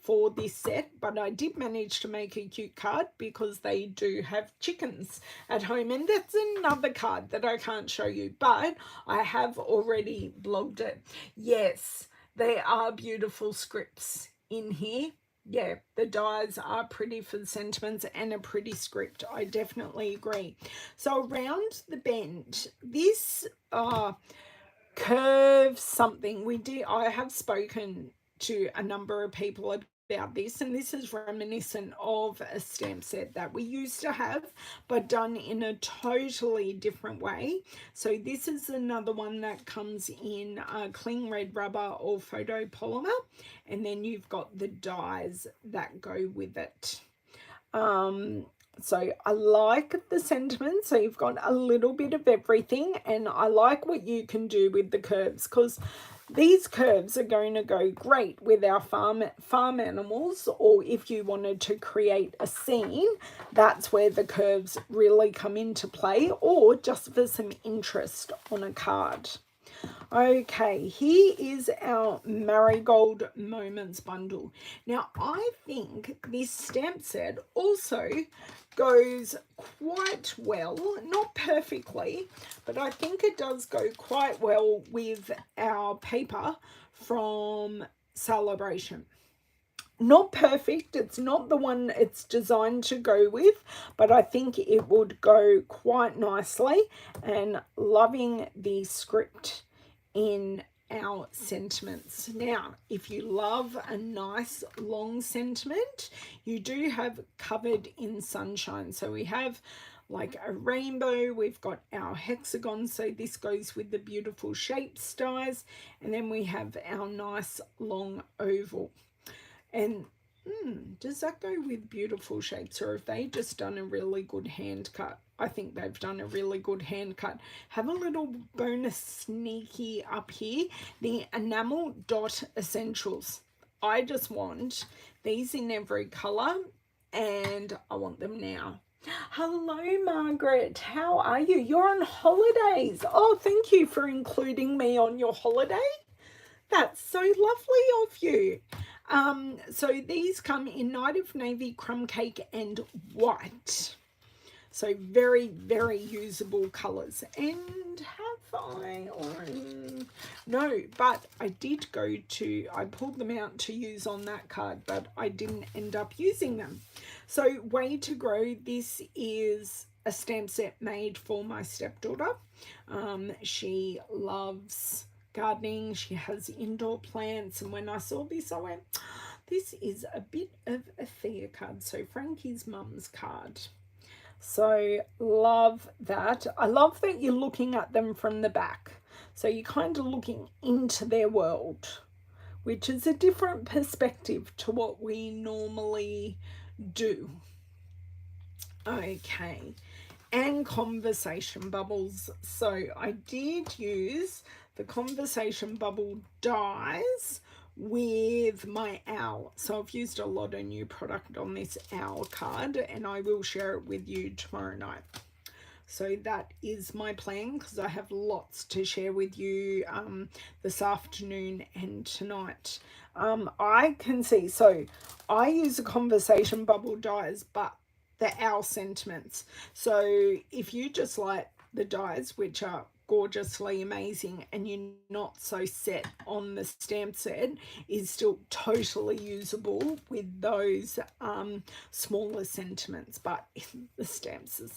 for this set, but I did manage to make a cute card because they do have chickens at home, and that's another card that I can't show you, but I have already blogged it. Yes, they are beautiful scripts in here. Yeah, the dies are pretty for the sentiments and a pretty script. I definitely agree. So around the bend, this curve something I have spoken to a number of people about this, and this is reminiscent of a stamp set that we used to have but done in a totally different way. So this is another one that comes in cling red rubber or photopolymer, and then you've got the dies that go with it. So I like the sentiment, so you've got a little bit of everything, and I like what you can do with the curves, because these curves are going to go great with our farm animals, or if you wanted to create a scene, that's where the curves really come into play, or just for some interest on a card. Okay, here is our Marigold Moments bundle. Now, I think this stamp set also goes quite well, not perfectly, but I think it does go quite well with our paper from Sale-A-Bration. Not perfect, it's not the one it's designed to go with, but I think it would go quite nicely, and loving the script in our sentiments. Now, if you love a nice long sentiment, you do have Covered in Sunshine. So we have like a rainbow, we've got our hexagon, so this goes with the beautiful shapes dies, and then we have our nice long oval. And does that go with beautiful shapes, or have they just done a really good hand cut? I think they've done a really good hand cut. Have a little bonus sneaky up here, the Enamel Dot Essentials. I just want these in every colour, and I want them now. Hello, Margaret. How are you? You're on holidays. Oh, thank you for including me on your holiday. That's so lovely of you. So these come in Night of Navy, Crumb Cake, and White. So very, very usable colours. And have I? No, but I did I pulled them out to use on that card, but I didn't end up using them. So Way to Grow, this is a stamp set made for my stepdaughter. She loves gardening, she has indoor plants, and when I saw this I went, this is a bit of a Thea card, so Frankie's mum's card. So love that. I love that you're looking at them from the back, so you're kind of looking into their world, which is a different perspective to what we normally do. Okay, and conversation bubbles. So I did use the conversation bubble dies with my owl. So I've used a lot of new product on this owl card, and I will share it with you tomorrow night. So that is my plan, because I have lots to share with you this afternoon and tonight. I can see, so I use a conversation bubble dies, but the owl sentiments. So if you just like the dies, which are gorgeously amazing, and you're not so set on the stamp set, is still totally usable with those smaller sentiments. But the stamps are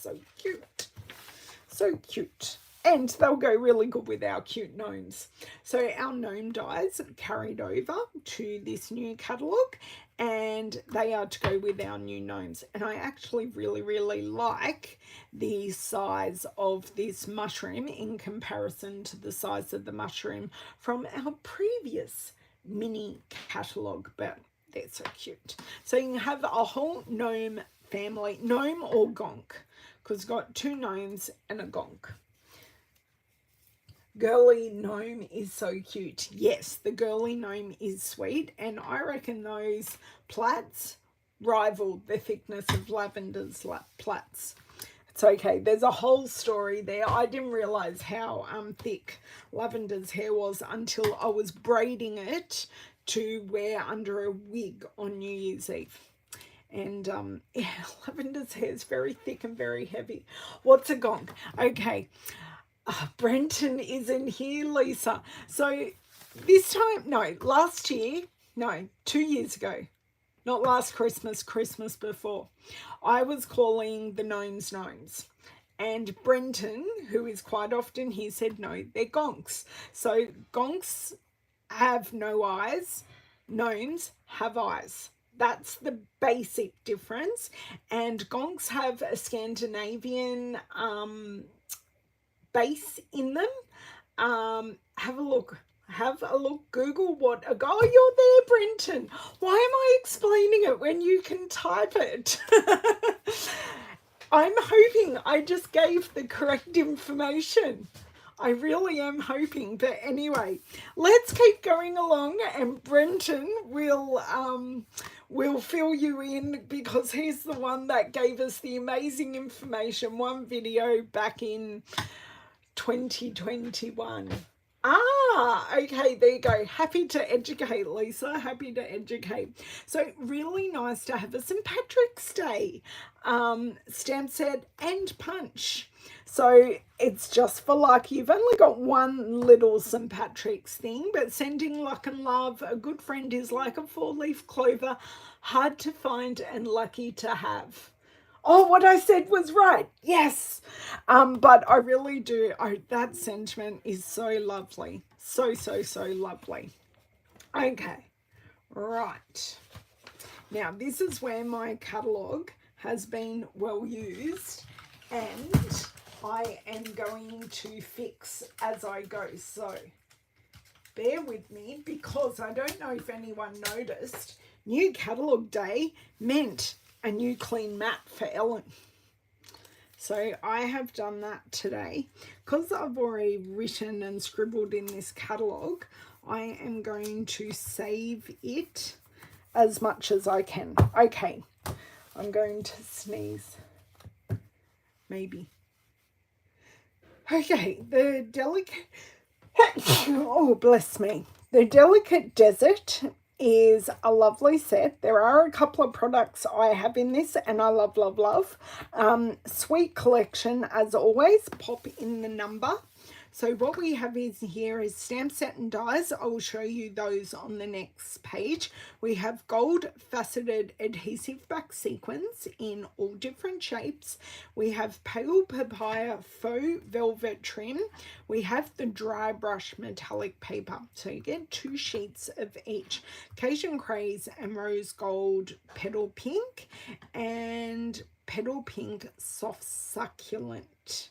so cute, and they'll go really good with our cute gnomes. So our gnome dies carried over to this new catalogue, and they are to go with our new gnomes. And I actually really like the size of this mushroom in comparison to the size of the mushroom from our previous mini catalogue, but they're so cute. So you can have a whole gnome family, gnome or gonk, because it's got two gnomes and a gonk. Girly gnome is so cute. Yes, the girly gnome is sweet, and I reckon those plaits rival the thickness of Lavender's plaits. It's okay, there's a whole story there. I didn't realize how thick Lavender's hair was until I was braiding it to wear under a wig on New Year's Eve. And yeah, Lavender's hair is very thick and very heavy. What's a gonk? Okay, Brenton isn't here, Lisa. So this time, no, last year, no, 2 years ago, not last Christmas, Christmas before, I was calling the gnomes gnomes. And Brenton, who is quite often here, said, no, they're gonks. So gonks have no eyes, gnomes have eyes. That's the basic difference. And gonks have a Scandinavian base in them. Have a look. Have a look. Google what a go. Oh, you're there, Brenton. Why am I explaining it when you can type it? I'm hoping I just gave the correct information. I really am hoping. But anyway, let's keep going along, and Brenton will fill you in, because he's the one that gave us the amazing information, one video back in 2021. Okay, there you go. Happy to educate, Lisa. Happy to educate. So really nice to have a St. Patrick's Day stamp set and punch. So it's just for luck. You've only got one little St. Patrick's thing, but sending luck and love. A good friend is like a four-leaf clover, hard to find and lucky to have. Oh, what I said was right. Yes. But I really do. That sentiment is so lovely. So, so, so lovely. Okay. Right. Now, this is where my catalogue has been well used, and I am going to fix as I go. So, bear with me, because I don't know if anyone noticed, new catalogue day meant a new clean mat for Ellen. So I have done that today. Because I've already written and scribbled in this catalogue, I am going to save it as much as I can. Okay, I'm going to sneeze. Maybe. Okay, the delicate... oh, bless me. The Delicate Desert is a lovely set. There are a couple of products I have in this, and I love, love, love. Sweet collection, as always. Pop in the number. So what we have here is stamp set and dies. I will show you those on the next page. We have gold faceted adhesive back sequins in all different shapes. We have pale papaya faux velvet trim. We have the dry brush metallic paper. So you get 2 sheets of each. Cajun Craze and Rose Gold Petal Pink, and Petal Pink Soft Succulent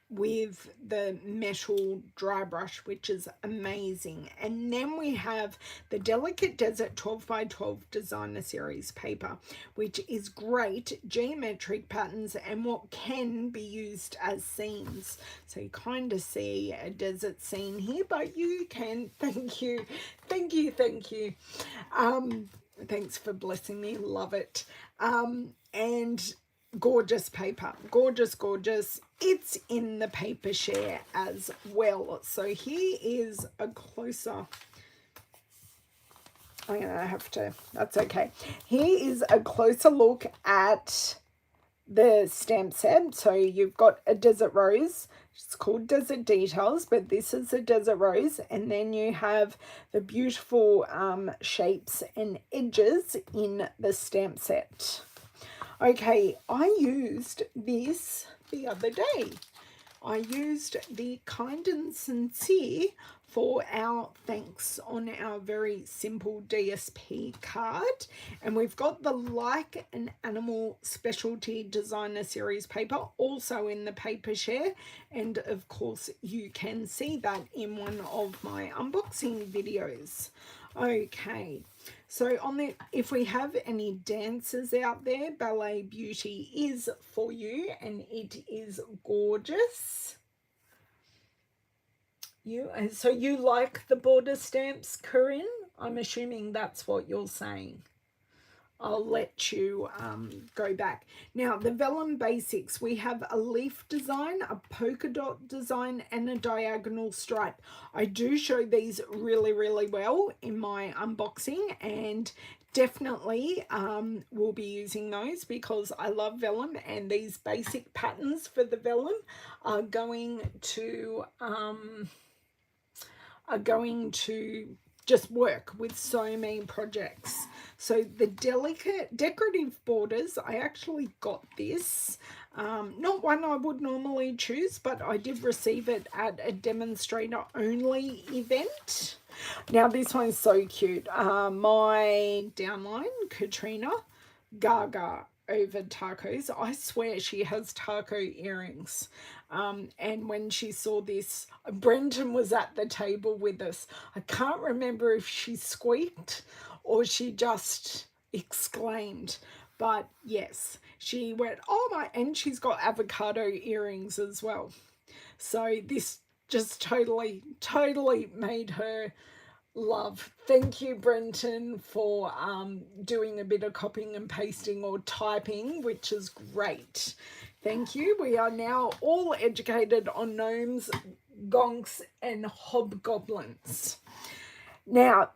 with the metal dry brush, which is amazing. And then we have the Delicate Desert 12 by 12 designer series paper, which is great geometric patterns and what can be used as scenes. So you kind of see a desert scene here, but you can, thank you, thank you, thank you. Thanks for blessing me, love it. And gorgeous paper, gorgeous, gorgeous. It's in the paper share as well. So here is a closer, I'm gonna have to, that's okay. Here is a closer look at the stamp set. So you've got a Desert Rose. It's called Desert Details, but this is a Desert Rose. And then you have the beautiful shapes and edges in the stamp set. Okay, I used this the other day. I used the Kind and Sincere for our thanks on our very simple DSP card. And we've got the Like an Animal Specialty Designer Series paper also in the paper share. And of course, you can see that in one of my unboxing videos. Okay. So on the, if we have any dancers out there, Ballet Beauty is for you, and it is gorgeous. So you like the border stamps, Corinne? I'm assuming that's what you're saying. I'll let you go back. Now, the vellum basics, we have a leaf design, a polka dot design, and a diagonal stripe. I do show these really, really well in my unboxing, and definitely will be using those because I love vellum, and these basic patterns for the vellum are going to just work with so many projects. So the decorative borders, I actually got this. Not one I would normally choose, but I did receive it at a demonstrator only event. Now this one's so cute. My downline, Katrina, gaga over tacos. I swear she has taco earrings. And when she saw this, Brenton was at the table with us. I can't remember if she squeaked or she just exclaimed. But yes, she went, oh my, and she's got avocado earrings as well. So this just totally made her love. Thank you, Brenton, for doing a bit of copying and pasting or typing, which is great. Thank you. We are now all educated on gnomes, gonks, and hobgoblins. Now,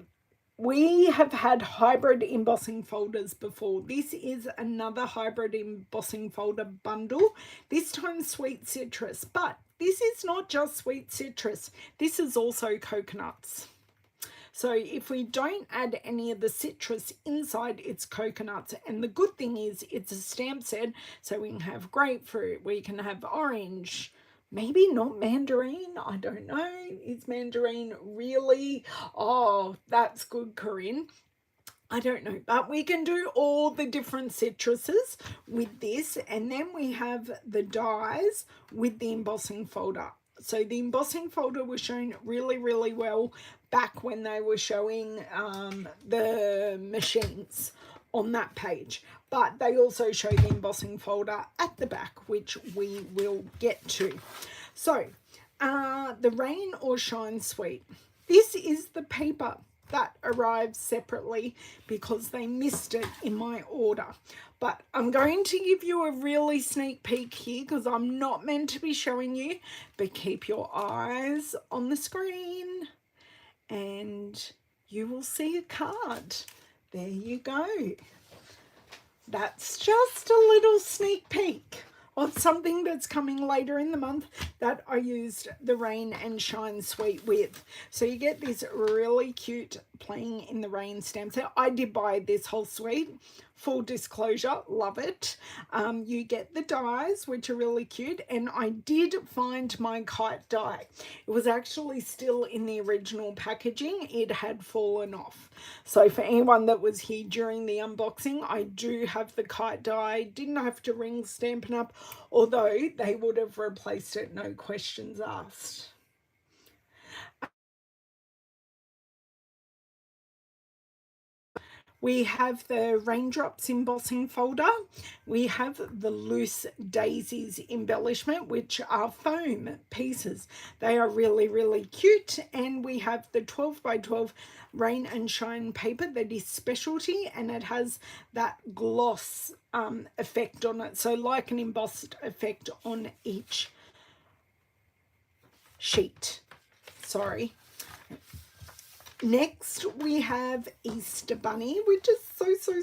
we have had hybrid embossing folders before. This is another hybrid embossing folder bundle, this time sweet citrus, but this is not just sweet citrus. This is also coconuts. So if we don't add any of the citrus inside, it's coconuts. And the good thing is it's a stamp set, so we can have grapefruit, we can have orange, maybe not mandarin, I don't know. Is mandarin really? Oh, that's good, Corinne. I don't know, but we can do all the different citruses with this. And then we have the dies with the embossing folder. So the embossing folder was shown really, really well back when they were showing the machines on that page. But they also show the embossing folder at the back, which we will get to. So the Rain or Shine Suite. This is the paper that arrived separately because they missed it in my order. But I'm going to give you a really sneak peek here because I'm not meant to be showing you, but keep your eyes on the screen and you will see a card. There you go. That's just a little sneak peek of something that's coming later in the month that I used the Rain and Shine Suite with. So you get this really cute Playing in the Rain stamp set. I did buy this whole suite. Full disclosure, love it. You get the dies, which are really cute, and I did find my kite die. It was actually still in the original packaging. It had fallen off. So for anyone that was here during the unboxing, I do have the kite die. Didn't have to ring Stampin' Up, although they would have replaced it, no questions asked. We have the Raindrops embossing folder. We have the Loose Daisies embellishment, which are foam pieces. They are really, really cute. And we have the 12 by 12 Rain and Shine paper that is specialty, and it has that gloss effect on it. So like an embossed effect on each sheet. Sorry. Next, we have Easter Bunny, which is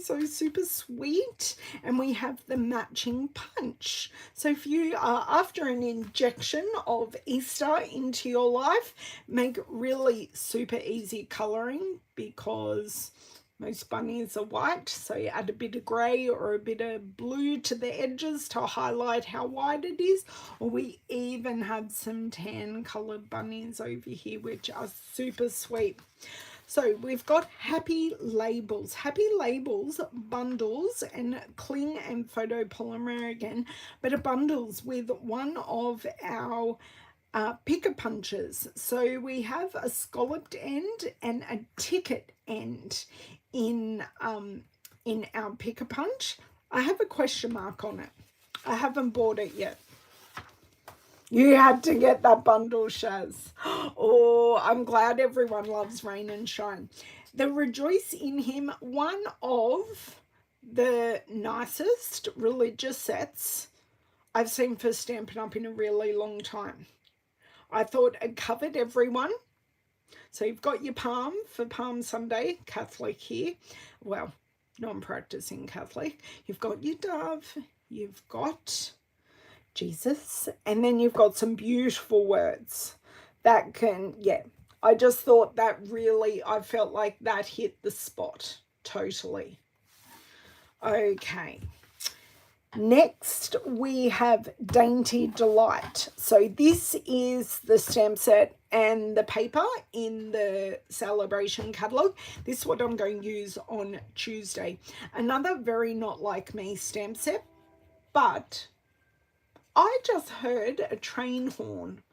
so super sweet. And we have the matching punch. So if you are after an injection of Easter into your life, make really super easy colouring because most bunnies are white. So you add a bit of grey or a bit of blue to the edges to highlight how white it is. Or we even have some tan coloured bunnies over here, which are super sweet. So we've got Happy Labels bundles, and cling and photopolymer again, but a bundles with one of our picker punches. So we have a scalloped end and a ticket end in our picker punch. I have a question mark on it. I haven't bought it yet. You had to get that bundle, Shaz. Oh, I'm glad everyone loves Rain and Shine. The Rejoice in Him, one of the nicest religious sets I've seen for Stampin' Up! In a really long time. I thought it covered everyone. So you've got your palm for Palm Sunday, Catholic here. Well, non-practicing Catholic. You've got your dove. You've got Jesus. And then you've got some beautiful words that can, yeah. I just thought that really, I felt like that hit the spot totally. Okay. Next, we have Dainty Delight. So this is the stamp set and the paper in the Sale-A-Bration catalogue. This is what I'm going to use on Tuesday. Another very not like me stamp set, but I just heard a train horn.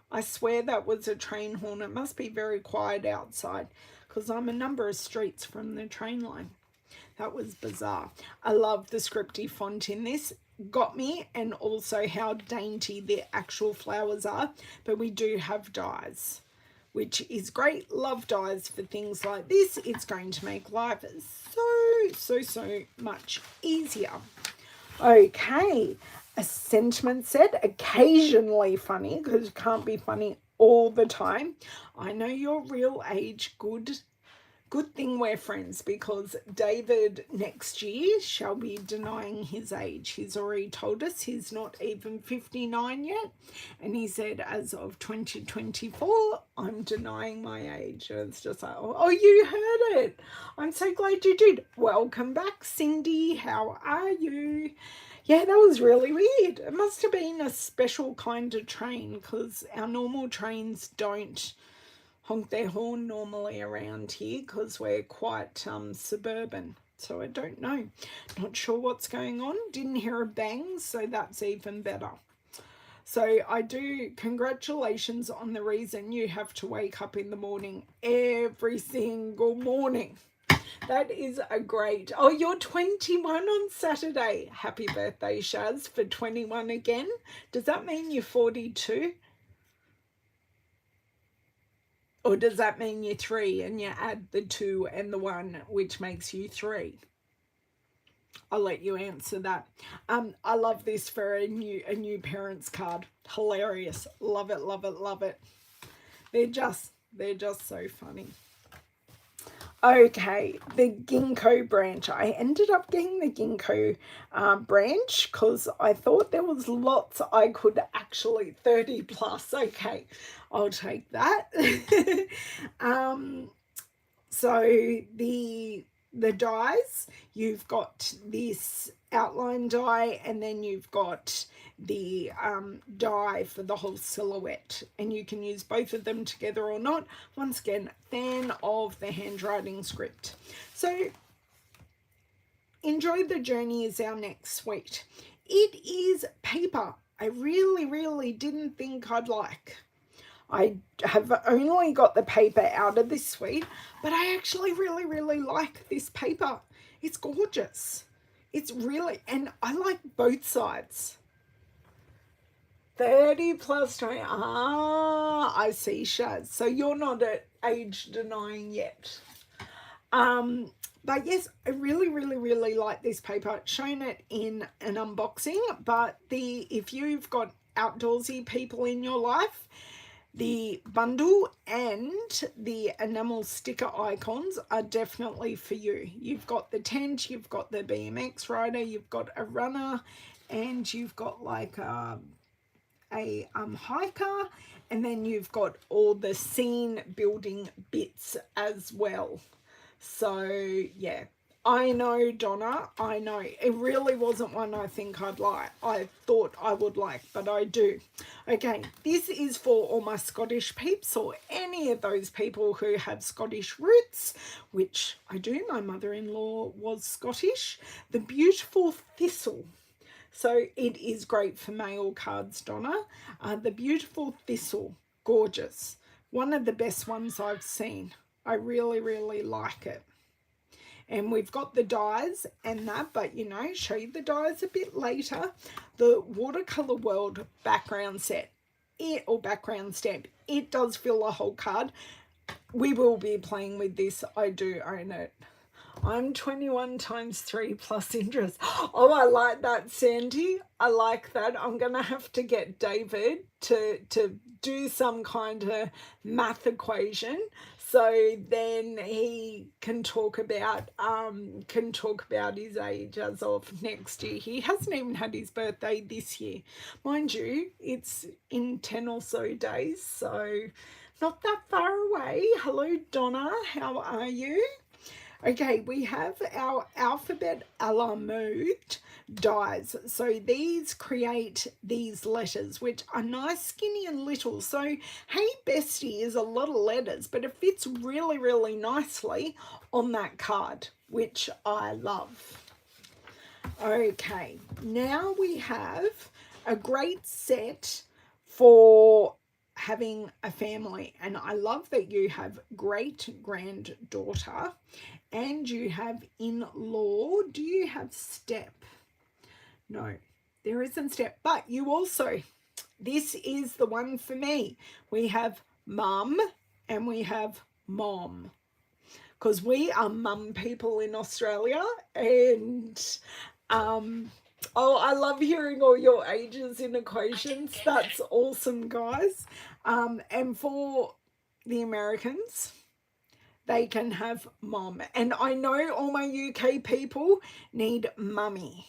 I swear that was a train horn. It must be very quiet outside because I'm a number of streets from the train line. That was bizarre. I love the scripty font in this. Got me, and also how dainty the actual flowers are. But we do have dies, which is great. Love dies for things like this. It's going to make life so much easier. Okay, a sentiment set. Occasionally funny, because it can't be funny all the time. I know your real age. Good thing we're friends, because David next year shall be denying his age. He's already told us he's not even 59 yet. And he said, as of 2024, I'm denying my age. And it's just like, oh, you heard it. I'm so glad you did. Welcome back, Cindy. How are you? Yeah, that was really weird. It must have been a special kind of train, because our normal trains don't honk their horn normally around here because we're quite suburban. So I don't know. Not sure what's going on. Didn't hear a bang, so that's even better. So I do, congratulations on the reason you have to wake up in the morning every single morning. That is a great, oh, you're 21 on Saturday. Happy birthday, Shaz, for 21 again. Does that mean you're 42? Or does that mean you're 3 and you add the 2 and the 1, which makes you 3? I'll let you answer that. I love this for a new parents card. Hilarious. Love it, love it, love it. They're just so funny. Okay, the ginkgo branch. I ended up getting the ginkgo branch because I thought there was lots I could actually, 30 plus. Okay, I'll take that. So the dies, you've got this outline die, and then you've got the die for the whole silhouette, and you can use both of them together or not. Once again, fan of the handwriting script. So Enjoy the Journey is our next suite. It is paper I really didn't think I'd like. I have only got the paper out of this suite, but I actually really like this paper. It's gorgeous. It's really, and I like both sides. 30 plus 20. Ah, I see, Shaz. So you're not at age denying yet. But yes, I really like this paper. I've shown it in an unboxing, but if you've got outdoorsy people in your life, the bundle and the enamel sticker icons are definitely for you. You've got the tent, you've got the BMX rider, you've got a runner, and you've got like a hiker, and then you've got all the scene building bits as well. So yeah, I know, Donna, I know. It really wasn't one I think I'd like. I thought I would like, but I do. Okay, this is for all my Scottish peeps, or any of those people who have Scottish roots, which I do. My mother-in-law was Scottish. The Beautiful Thistle. So it is great for mail cards, Donna. The Beautiful Thistle, gorgeous. One of the best ones I've seen. I really like it. And we've got the dies and that, but you know, show you the dies a bit later. The Watercolor World background set, or background stamp, it does fill a whole card. We will be playing with this. I do own it. I'm 21 times 3 plus interest. Oh, I like that, Sandy. I like that. I'm going to have to get David to do some kind of math equation, so then he can talk about his age as of next year. He hasn't even had his birthday this year. Mind you, it's in 10 or so days, so not that far away. Hello, Donna. How are you? Okay, we have our alphabet a la mode dies. So these create these letters, which are nice, skinny and little. So Hey Bestie is a lot of letters, but it fits really, really nicely on that card, which I love. Okay, now we have a great set for having a family, and I love that you have great granddaughter and you have in-law. Do you have step? No, there isn't step, but you also, this is the one for me. We have mum and we have mom, because we are mum people in Australia. And oh, I love hearing all your ages in equations. That's awesome, guys. And for the Americans, they can have mom. And I know all my UK people need mummy.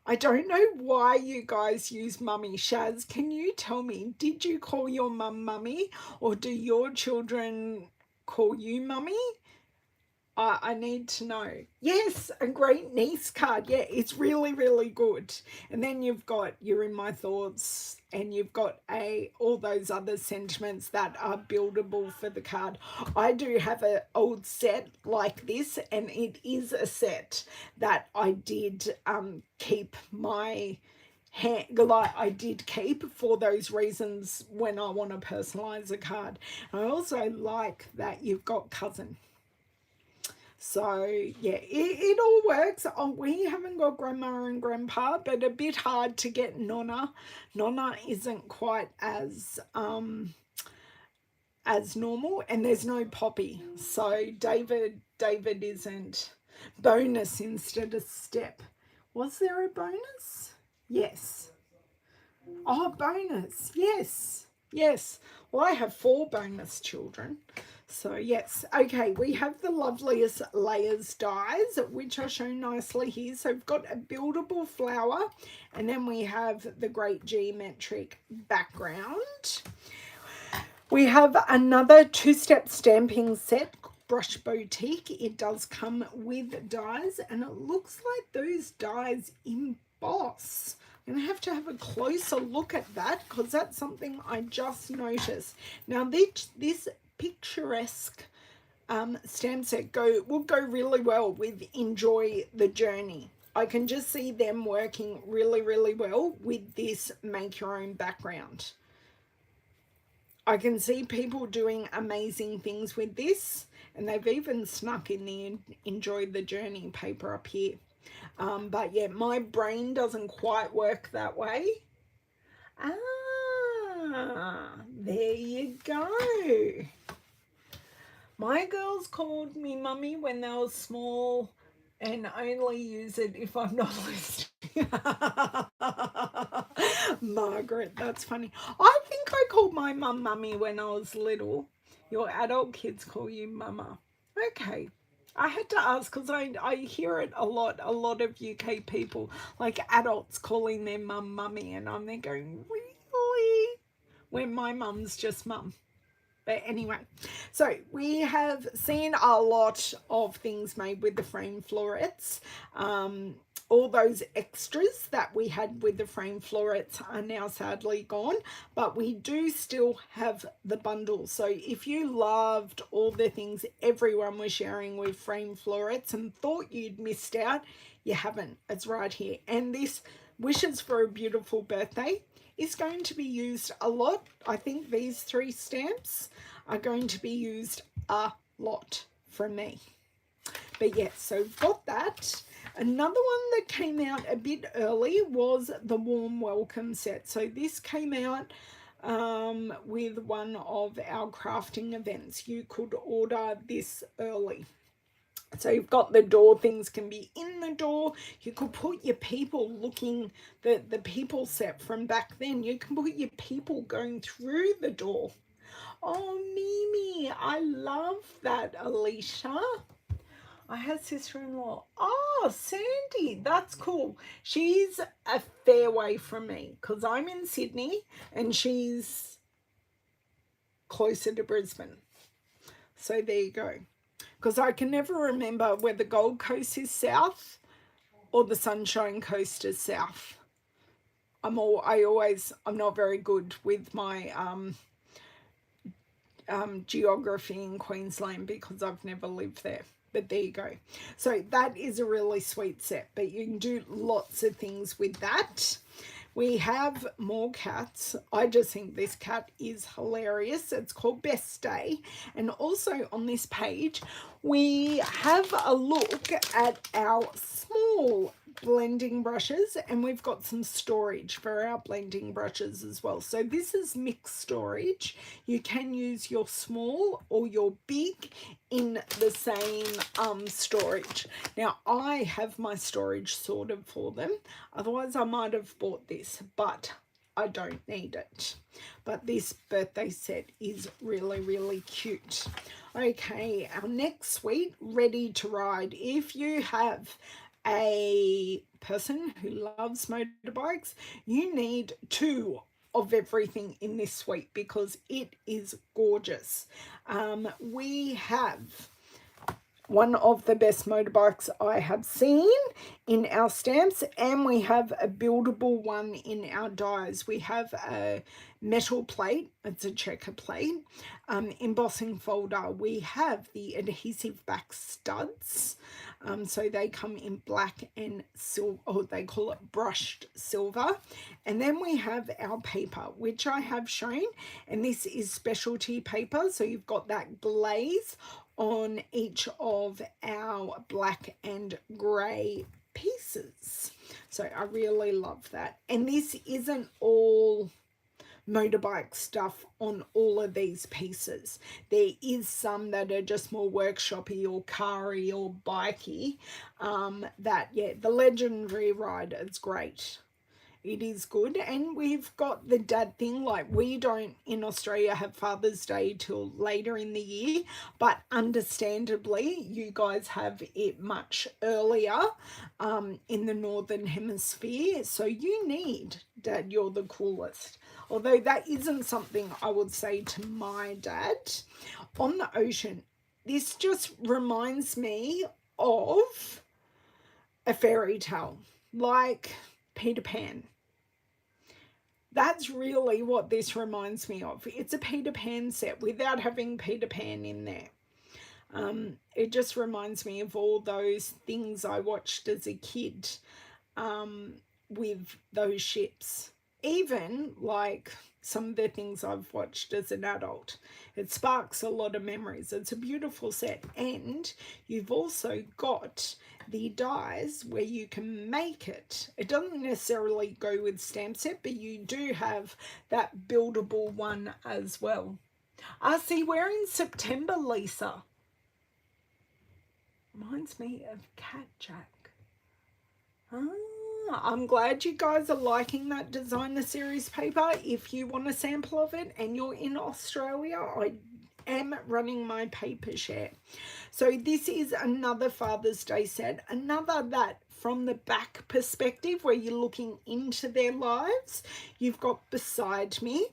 I don't know why you guys use mummy. Shaz, can you tell me, did you call your mum mummy, or do your children call you mummy? I need to know. Yes, a great niece card. Yeah, it's really, really good. And then you've got You're in My Thoughts, and you've got all those other sentiments that are buildable for the card. I do have an old set like this, and it is a set that I did keep my like I did keep for those reasons when I want to personalize a card. I also like that you've got cousin. So yeah, it all works. Oh, we haven't got grandma and grandpa, but a bit hard to get nonna. Nonna isn't quite as normal, and there's no Poppy. So David isn't. Bonus instead of step. Was there a bonus? Yes. Oh, bonus. Yes. Yes. Well, I have 4 bonus children. So yes, okay, we have the loveliest layers dies, which are shown nicely here. So we've got a buildable flower, and then we have the great geometric background. We have another 2-step stamping set, Brush Boutique. It does come with dies, and it looks like those dies emboss. I'm going to have a closer look at that, because that's something I just noticed. Now this picturesque stamp set will go really well with Enjoy the Journey. I can just see them working really, really well with this make your own background. I can see people doing amazing things with this, and they've even snuck in the Enjoy the Journey paper up here. But yeah, my brain doesn't quite work that way. There you go. My girls called me mummy when they were small, and only use it if I'm not listening. Margaret, that's funny. I think I called my mum mummy when I was little. Your adult kids call you mama. Okay. I had to ask, because I hear it a lot of UK people, like adults calling their mum mummy, and I'm there going, really? When my mum's just mum. But anyway, so we have seen a lot of things made with the frame florets. All those extras that we had with the frame florets are now sadly gone, but we do still have the bundle. So if you loved all the things everyone was sharing with frame florets and thought you'd missed out, you haven't. It's right here. And this Wishes for a Beautiful Birthday is going to be used a lot. I think these 3 stamps are going to be used a lot from me. But yes, so we've got that. Another one that came out a bit early was the Warm Welcome set. So this came out with one of our crafting events. You could order this early. So you've got the door, things can be in the door. You could put your people looking, the people set from back then, you can put your people going through the door. Oh, Mimi, I love that, Alicia. I have sister-in-law. Oh, Sandy, that's cool. She's a fair way from me because I'm in Sydney and she's closer to Brisbane. So there you go. Because I can never remember whether Gold Coast is south or the Sunshine Coast is south. I'm not very good with my geography in Queensland because I've never lived there. But there you go. So that is a really sweet set, but you can do lots of things with that. We have more cats. I just think this cat is hilarious. It's called Best Day. And also on this page, we have a look at our small blending brushes, and we've got some storage for our blending brushes as well. So this is mixed storage. You can use your small or your big in the same storage. Now I have my storage sorted for them, otherwise I might have bought this, but I don't need it. But this birthday set is really, really cute. Okay, our next suite, Ready to Ride. If you have a person who loves motorbikes, you need 2 of everything in this suite because it is gorgeous. We have one of the best motorbikes I have seen in our stamps, and we have a buildable one in our dies. We have a metal plate, it's a checker plate, embossing folder. We have the adhesive back studs, so they come in black and silver, or they call it brushed silver. And then we have our paper, which I have shown, and this is specialty paper, so you've got that glaze on each of our black and grey pieces. So I really love that. And this isn't all motorbike stuff on all of these pieces. There is some that are just more workshoppy or car-y or bikey. The legendary ride is great. It is good. And we've got the dad thing, like we don't in Australia have Father's Day till later in the year, but understandably you guys have it much earlier in the Northern Hemisphere. So you need Dad, you're the coolest. Although that isn't something I would say to my dad. On the ocean, this just reminds me of a fairy tale, like Peter Pan. That's really what this reminds me of. It's a Peter Pan set without having Peter Pan in there. It just reminds me of all those things I watched as a kid with those ships. Even like some of the things I've watched as an adult. It sparks a lot of memories. It's a beautiful set. And you've also got the dies where you can make it. It doesn't necessarily go with stamp set, but you do have that buildable one as well. See, we're in September, Lisa. Reminds me of Cat Jack. I'm glad you guys are liking that designer series paper. If you want a sample of it and you're in Australia, I am running my paper share. So this is another Father's Day set, another that from the back perspective where you're looking into their lives. You've got Beside Me.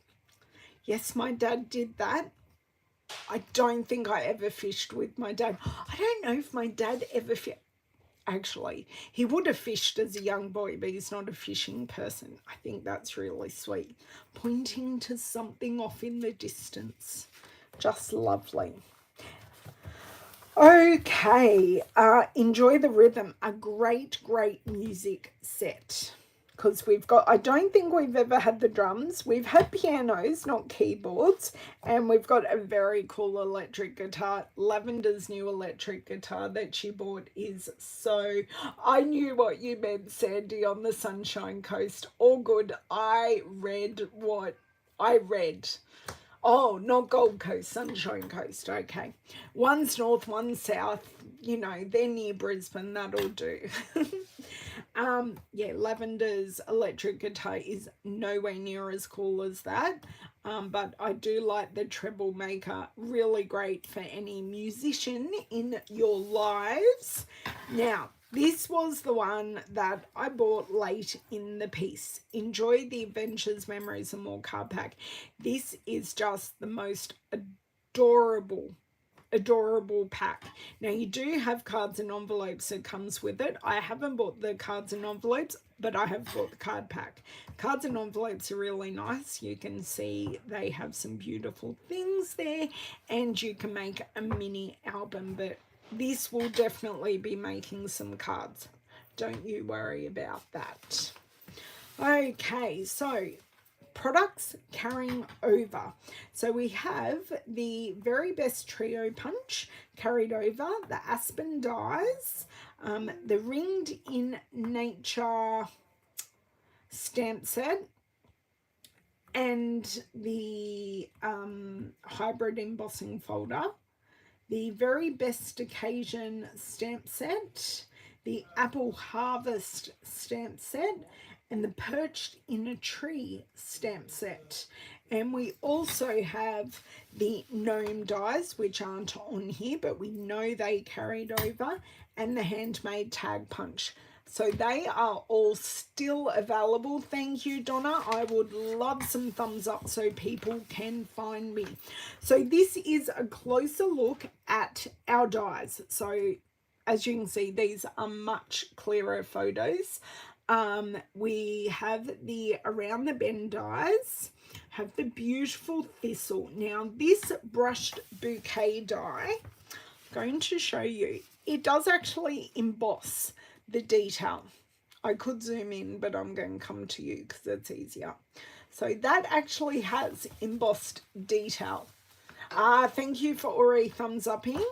Yes, my dad did that. I don't think I ever fished with my dad. I don't know if my dad ever fished. Actually, he would have fished as a young boy, but he's not a fishing person. I think that's really sweet. Pointing to something off in the distance. Just lovely. Okay, Enjoy the Rhythm. A great, great music set. Because we've got, I don't think we've ever had the drums. We've had pianos, not keyboards. And we've got a very cool electric guitar. Lavender's new electric guitar that she bought is so... I knew what you meant, Sandy, on the Sunshine Coast. All good. I read what I read. Oh, not Gold Coast, Sunshine Coast. Okay. One's north, one's south. You know, they're near Brisbane. That'll do. Yeah, Lavender's electric guitar is nowhere near as cool as that. But I do like the treble maker. Really great for any musician in your lives. Now, this was the one that I bought late in the piece. Enjoy the Adventures, Memories and More card pack. This is just the most adorable pack. Now you do have cards and envelopes that comes with it. I haven't bought the cards and envelopes, but I have bought the card pack. Cards and envelopes are really nice. You can see they have some beautiful things there, and you can make a mini album, but this will definitely be making some cards. Don't you worry about that. Okay, so products carrying over. So we have the Very Best Trio Punch carried over, the Aspen dies, the Ringed in Nature stamp set, and the hybrid embossing folder, the Very Best Occasion stamp set, the Apple Harvest stamp set, and the Perched in a Tree stamp set. And we also have the gnome dies, which aren't on here, but we know they carried over, and the handmade tag punch. So they are all still available. Thank you, Donna. I would love some thumbs up so people can find me. So this is a closer look at our dies. So as you can see, these are much clearer photos. We have the Around the Bend dies, have the beautiful thistle. Now this brushed bouquet die, I'm going to show you, it does actually emboss the detail. I could zoom in, but I'm going to come to you because it's easier. So that actually has embossed detail. Thank you for Ori thumbs upping.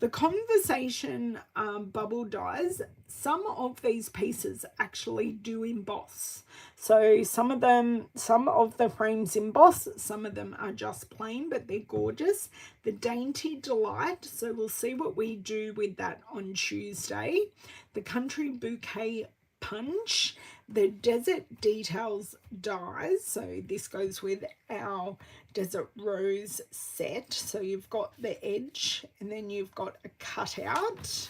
The Conversation bubble dies, some of these pieces actually do emboss. So some of the frames emboss, some of them are just plain, but they're gorgeous. The Dainty Delight, so we'll see what we do with that on Tuesday. The Country Bouquet Punch, the Desert Details dies, so this goes with our Desert Rose set. So you've got the edge and then you've got a cutout.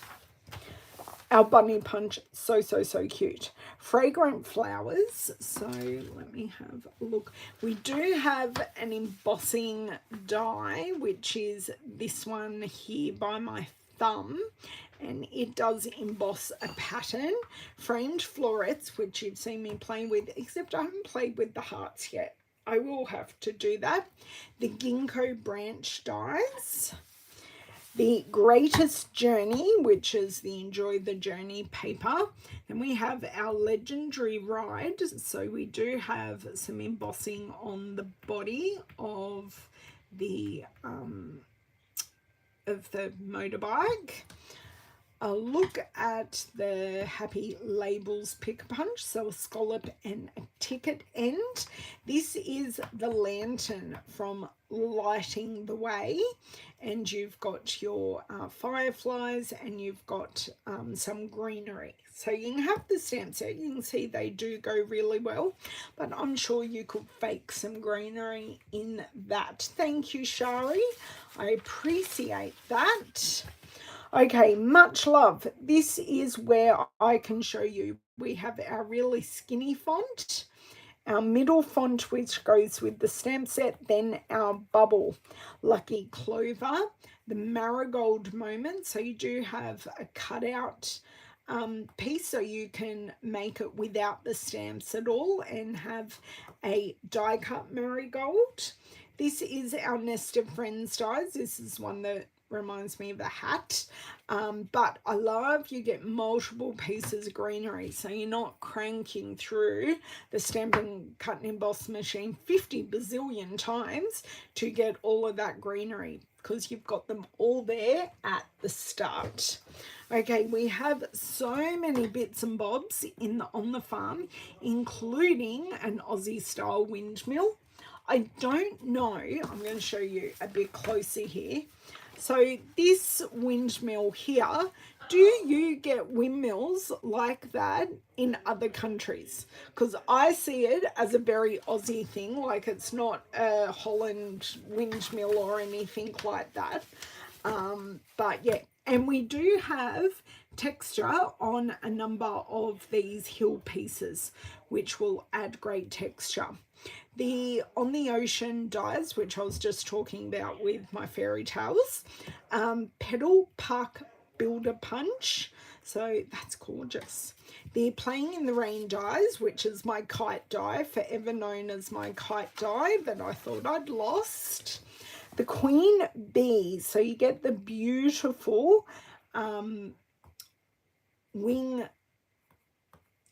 Our Bunny Punch, so cute. Fragrant Flowers, so let me have a look. We do have an embossing die, which is this one here by my thumb, and it does emboss a pattern. Framed Florets, which you've seen me play with, except I haven't played with the hearts yet. I will have to do that. The Ginkgo Branch dies. The Greatest Journey, which is the Enjoy the Journey paper. And we have our Legendary Ride. So we do have some embossing on the body of the motorbike. A look at the Happy Labels Pick Punch, so a scallop and a ticket end. This is the lantern from Lighting the Way, and you've got your fireflies and you've got some greenery. So you can have the stamp set, you can see they do go really well, but I'm sure you could fake some greenery in that. Thank you, Shari. I appreciate that. Okay, much love. This is where I can show you. We have our really skinny font, our middle font, which goes with the stamp set, then our bubble Lucky Clover, the Marigold Moment. So you do have a cutout piece, so you can make it without the stamps at all and have a die cut marigold. This is our Nest of Friends dies. This is one that reminds me of a hat, but I love you get multiple pieces of greenery, so you're not cranking through the Stampin' Cut and Emboss machine 50 bazillion times to get all of that greenery, because you've got them all there at the start. Okay, we have so many bits and bobs on the farm, including an Aussie style windmill. I don't know, I'm going to show you a bit closer here. So this windmill here, do you get windmills like that in other countries? Because I see it as a very Aussie thing, like it's not a Holland windmill or anything like that. But yeah, and we do have texture on a number of these hill pieces, which will add great texture. The On the Ocean dies, which I was just talking about with my fairy tales, Petal Park Builder Punch, so that's gorgeous. The Playing in the Rain dies, which is my kite die, forever known as my kite die that I thought I'd lost. The Queen Bee, so you get the beautiful wing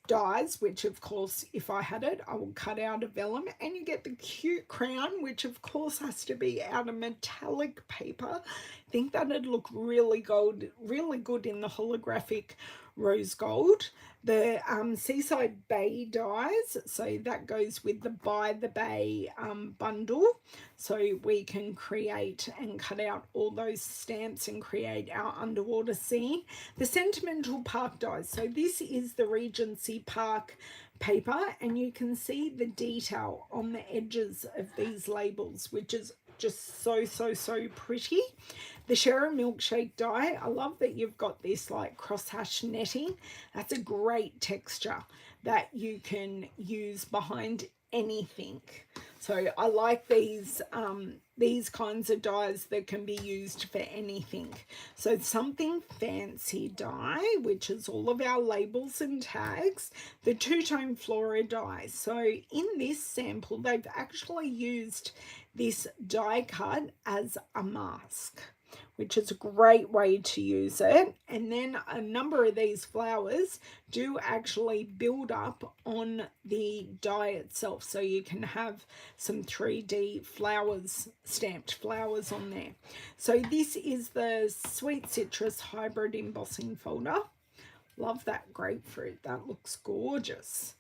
dies, which of course if I had it I will cut out of vellum, and you get the cute crown, which of course has to be out of metallic paper. I think that'd look really good in the holographic rose gold. The Seaside Bay dies, so that goes with the By the Bay bundle, so we can create and cut out all those stamps and create our underwater scene. The Sentimental Park dies, so this is the Regency Park paper, and you can see the detail on the edges of these labels, which is just so pretty. The Share a Milkshake die, I love that you've got this like crosshatch netting. That's a great texture that you can use behind anything. So I like these kinds of dies that can be used for anything. So Something Fancy die, which is all of our labels and tags. The Two-Tone Flora die. So in this sample, they've actually used this die cut as a mask, which is a great way to use it. And then a number of these flowers do actually build up on the die itself, so you can have some 3D flowers, stamped flowers on there. So this is the Sweet Citrus Hybrid Embossing Folder. Love that grapefruit, that looks gorgeous.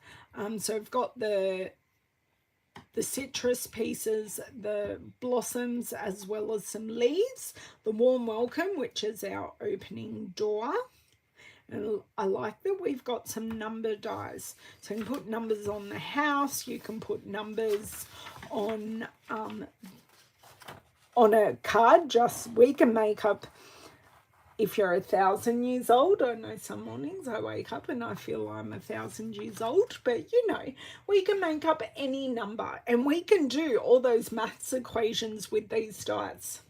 So I've got the citrus pieces, the blossoms, as well as some leaves. The Warm Welcome, which is our opening door. And I like that we've got some number dies. So you can put numbers on the house, you can put numbers on a card. Just, we can make up, if you're 1,000 years old, I know some mornings I wake up and I feel I'm 1,000 years old, but you know, we can make up any number, and we can do all those maths equations with these dies.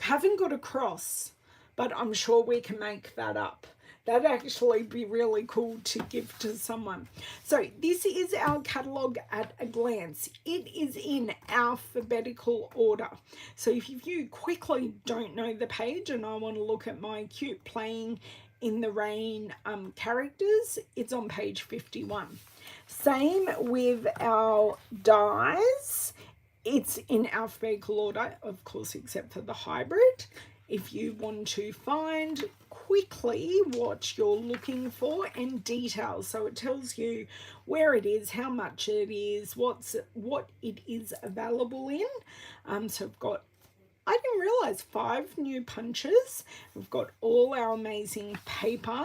Haven't got a cross, but I'm sure we can make that up. That'd actually be really cool to give to someone. So this is our catalogue at a glance. It is in alphabetical order. So if you quickly don't know the page and I want to look at my cute Playing in the Rain characters, it's on page 51. Same with our dies. It's in alphabetical order, of course, except for the hybrid. If you want to find quickly what you're looking for and details, so it tells you where it is, how much it is, what it is available in. So we've got, I didn't realize, 5 new punches. We've got all our amazing paper.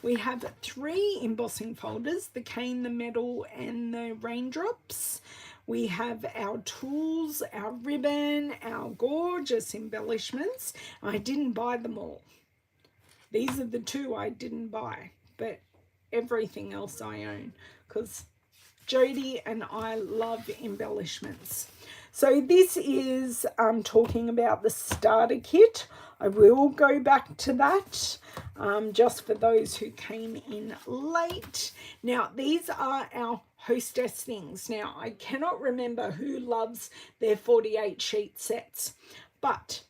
We have 3 embossing folders, the cane, the metal, and the raindrops. We have our tools, our ribbon, our gorgeous embellishments. I didn't buy them all. These are the 2 I didn't buy, but everything else I own, because Jody and I love embellishments. So this is talking about the starter kit. I will go back to that just for those who came in late. Now, these are our hostess things. Now, I cannot remember who loves their 48 sheet sets, but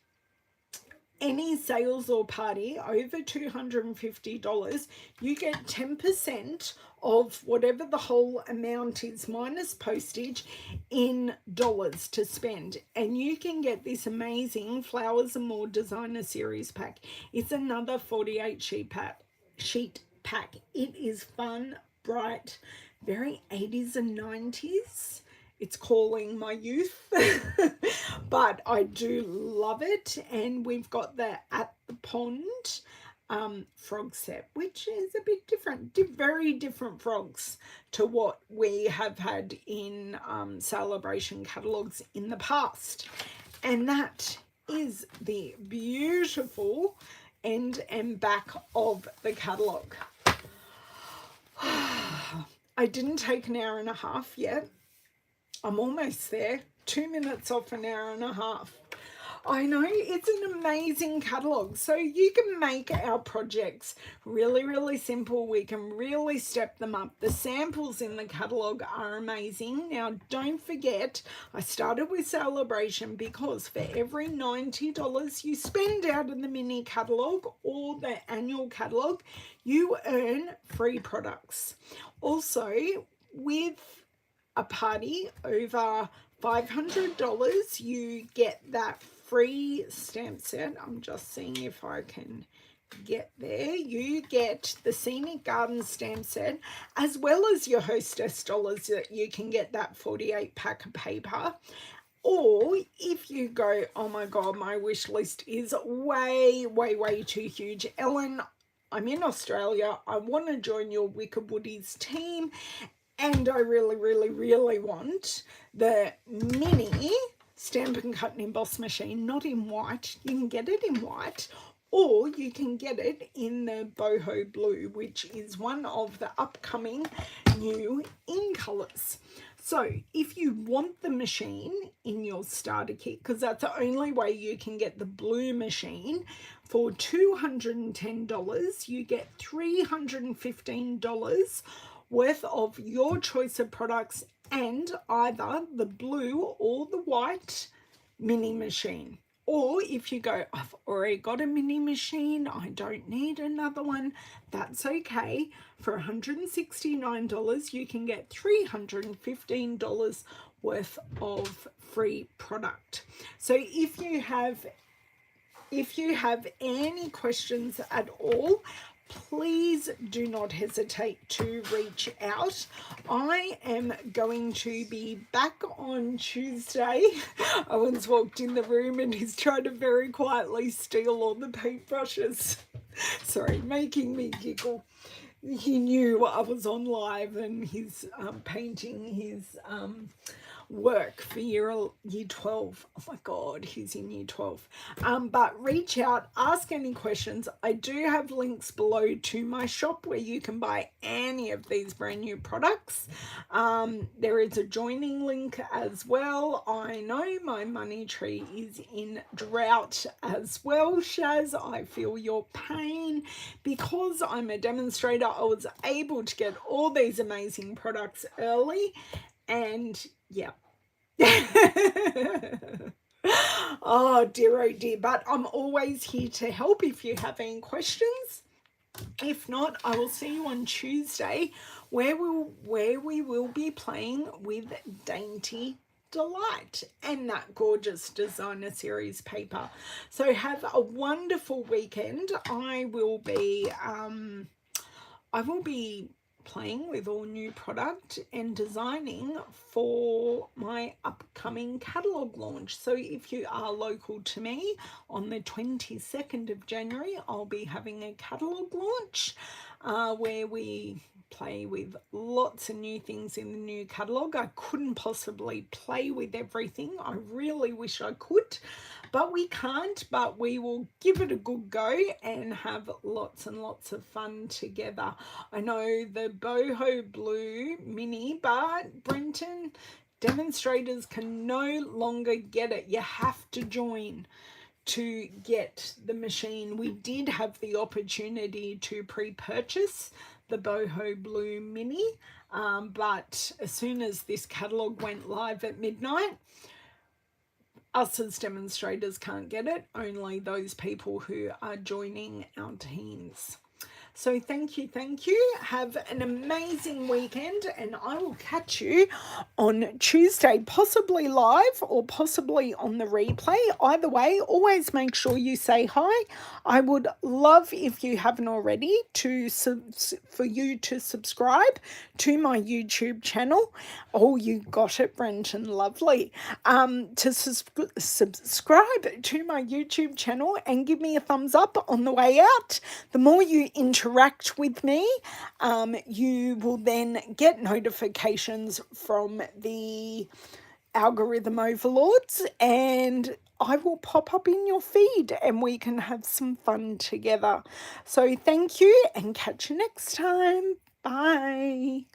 any sales or party over $250, you get 10% of whatever the whole amount is minus postage in dollars to spend, and you can get this amazing Flowers and More designer series pack. It's another 48 sheet pack. It is fun, bright, very 80s and 90s, it's calling my youth. But I do love it. And we've got the At the Pond frog set, which is a bit different, very different frogs to what we have had in Sale-A-Bration catalogues in the past. And that is the beautiful end and back of the catalogue. I didn't take an hour and a half yet. I'm almost there. 2 minutes off an hour and a half. I know, it's an amazing catalogue. So you can make our projects really, really simple. We can really step them up. The samples in the catalogue are amazing. Now, don't forget, I started with Sale-A-Bration because for every $90 you spend out of the mini catalogue or the annual catalogue, you earn free products. Also, with a party over $500, you get that free stamp set. I'm just seeing if I can get there. You get the Scenic Garden stamp set, as well as your hostess dollars that you can get that 48 pack of paper. Or if you go, oh my God, my wish list is way, way, way too huge. Ellen, I'm in Australia. I want to join your Wicked Woodies team. And I really, really, really want the mini Stampin' Cut and Emboss machine, not in white. You can get it in white, or you can get it in the boho blue, which is one of the upcoming new in colours. So if you want the machine in your starter kit, because that's the only way you can get the blue machine, for $210, you get $315 worth of your choice of products and either the blue or the white mini machine. Or if you go, I've already got a mini machine, I don't need another one, that's okay. For $169, you can get $315 worth of free product. So if you have any questions at all, please do not hesitate to reach out. I am going to be back on Tuesday. Owen's walked in the room and he's trying to very quietly steal all the paintbrushes. Sorry, making me giggle. He knew I was on live and he's painting his work for year 12. Oh my God, he's in year 12. But reach out, ask any questions. I do have links below to my shop where you can buy any of these brand new products. There is a joining link as well. I know my money tree is in drought as well, Shaz. I feel your pain. Because I'm a demonstrator, I was able to get all these amazing products early, and yeah. Oh dear, but I'm always here to help if you have any questions. If not, I will see you on Tuesday where we will be playing with Dainty Delight and that gorgeous designer series paper. So have a wonderful weekend. I will be playing with all new product and designing for my upcoming catalogue launch. So if you are local to me, on the 22nd of January, I'll be having a catalogue launch where we play with lots of new things in the new catalogue. I couldn't possibly play with everything. I really wish I could, but we can't. But we will give it a good go and have lots and lots of fun together. I know the boho blue mini, but Brenton, demonstrators can no longer get it. You have to join to get the machine. We did have the opportunity to pre-purchase the boho blue mini, but as soon as this catalogue went live at midnight, us as demonstrators can't get it, only those people who are joining our teams. So thank you, thank you. Have an amazing weekend, and I will catch you on Tuesday, possibly live or possibly on the replay. Either way, always make sure you say hi. I would love, if you haven't already, for you to subscribe to my YouTube channel. Oh, you got it, Brenton, lovely. To subscribe to my YouTube channel and give me a thumbs up on the way out. The more you interact with me, you will then get notifications from the algorithm overlords, and I will pop up in your feed and we can have some fun together. So thank you, and catch you next time. Bye.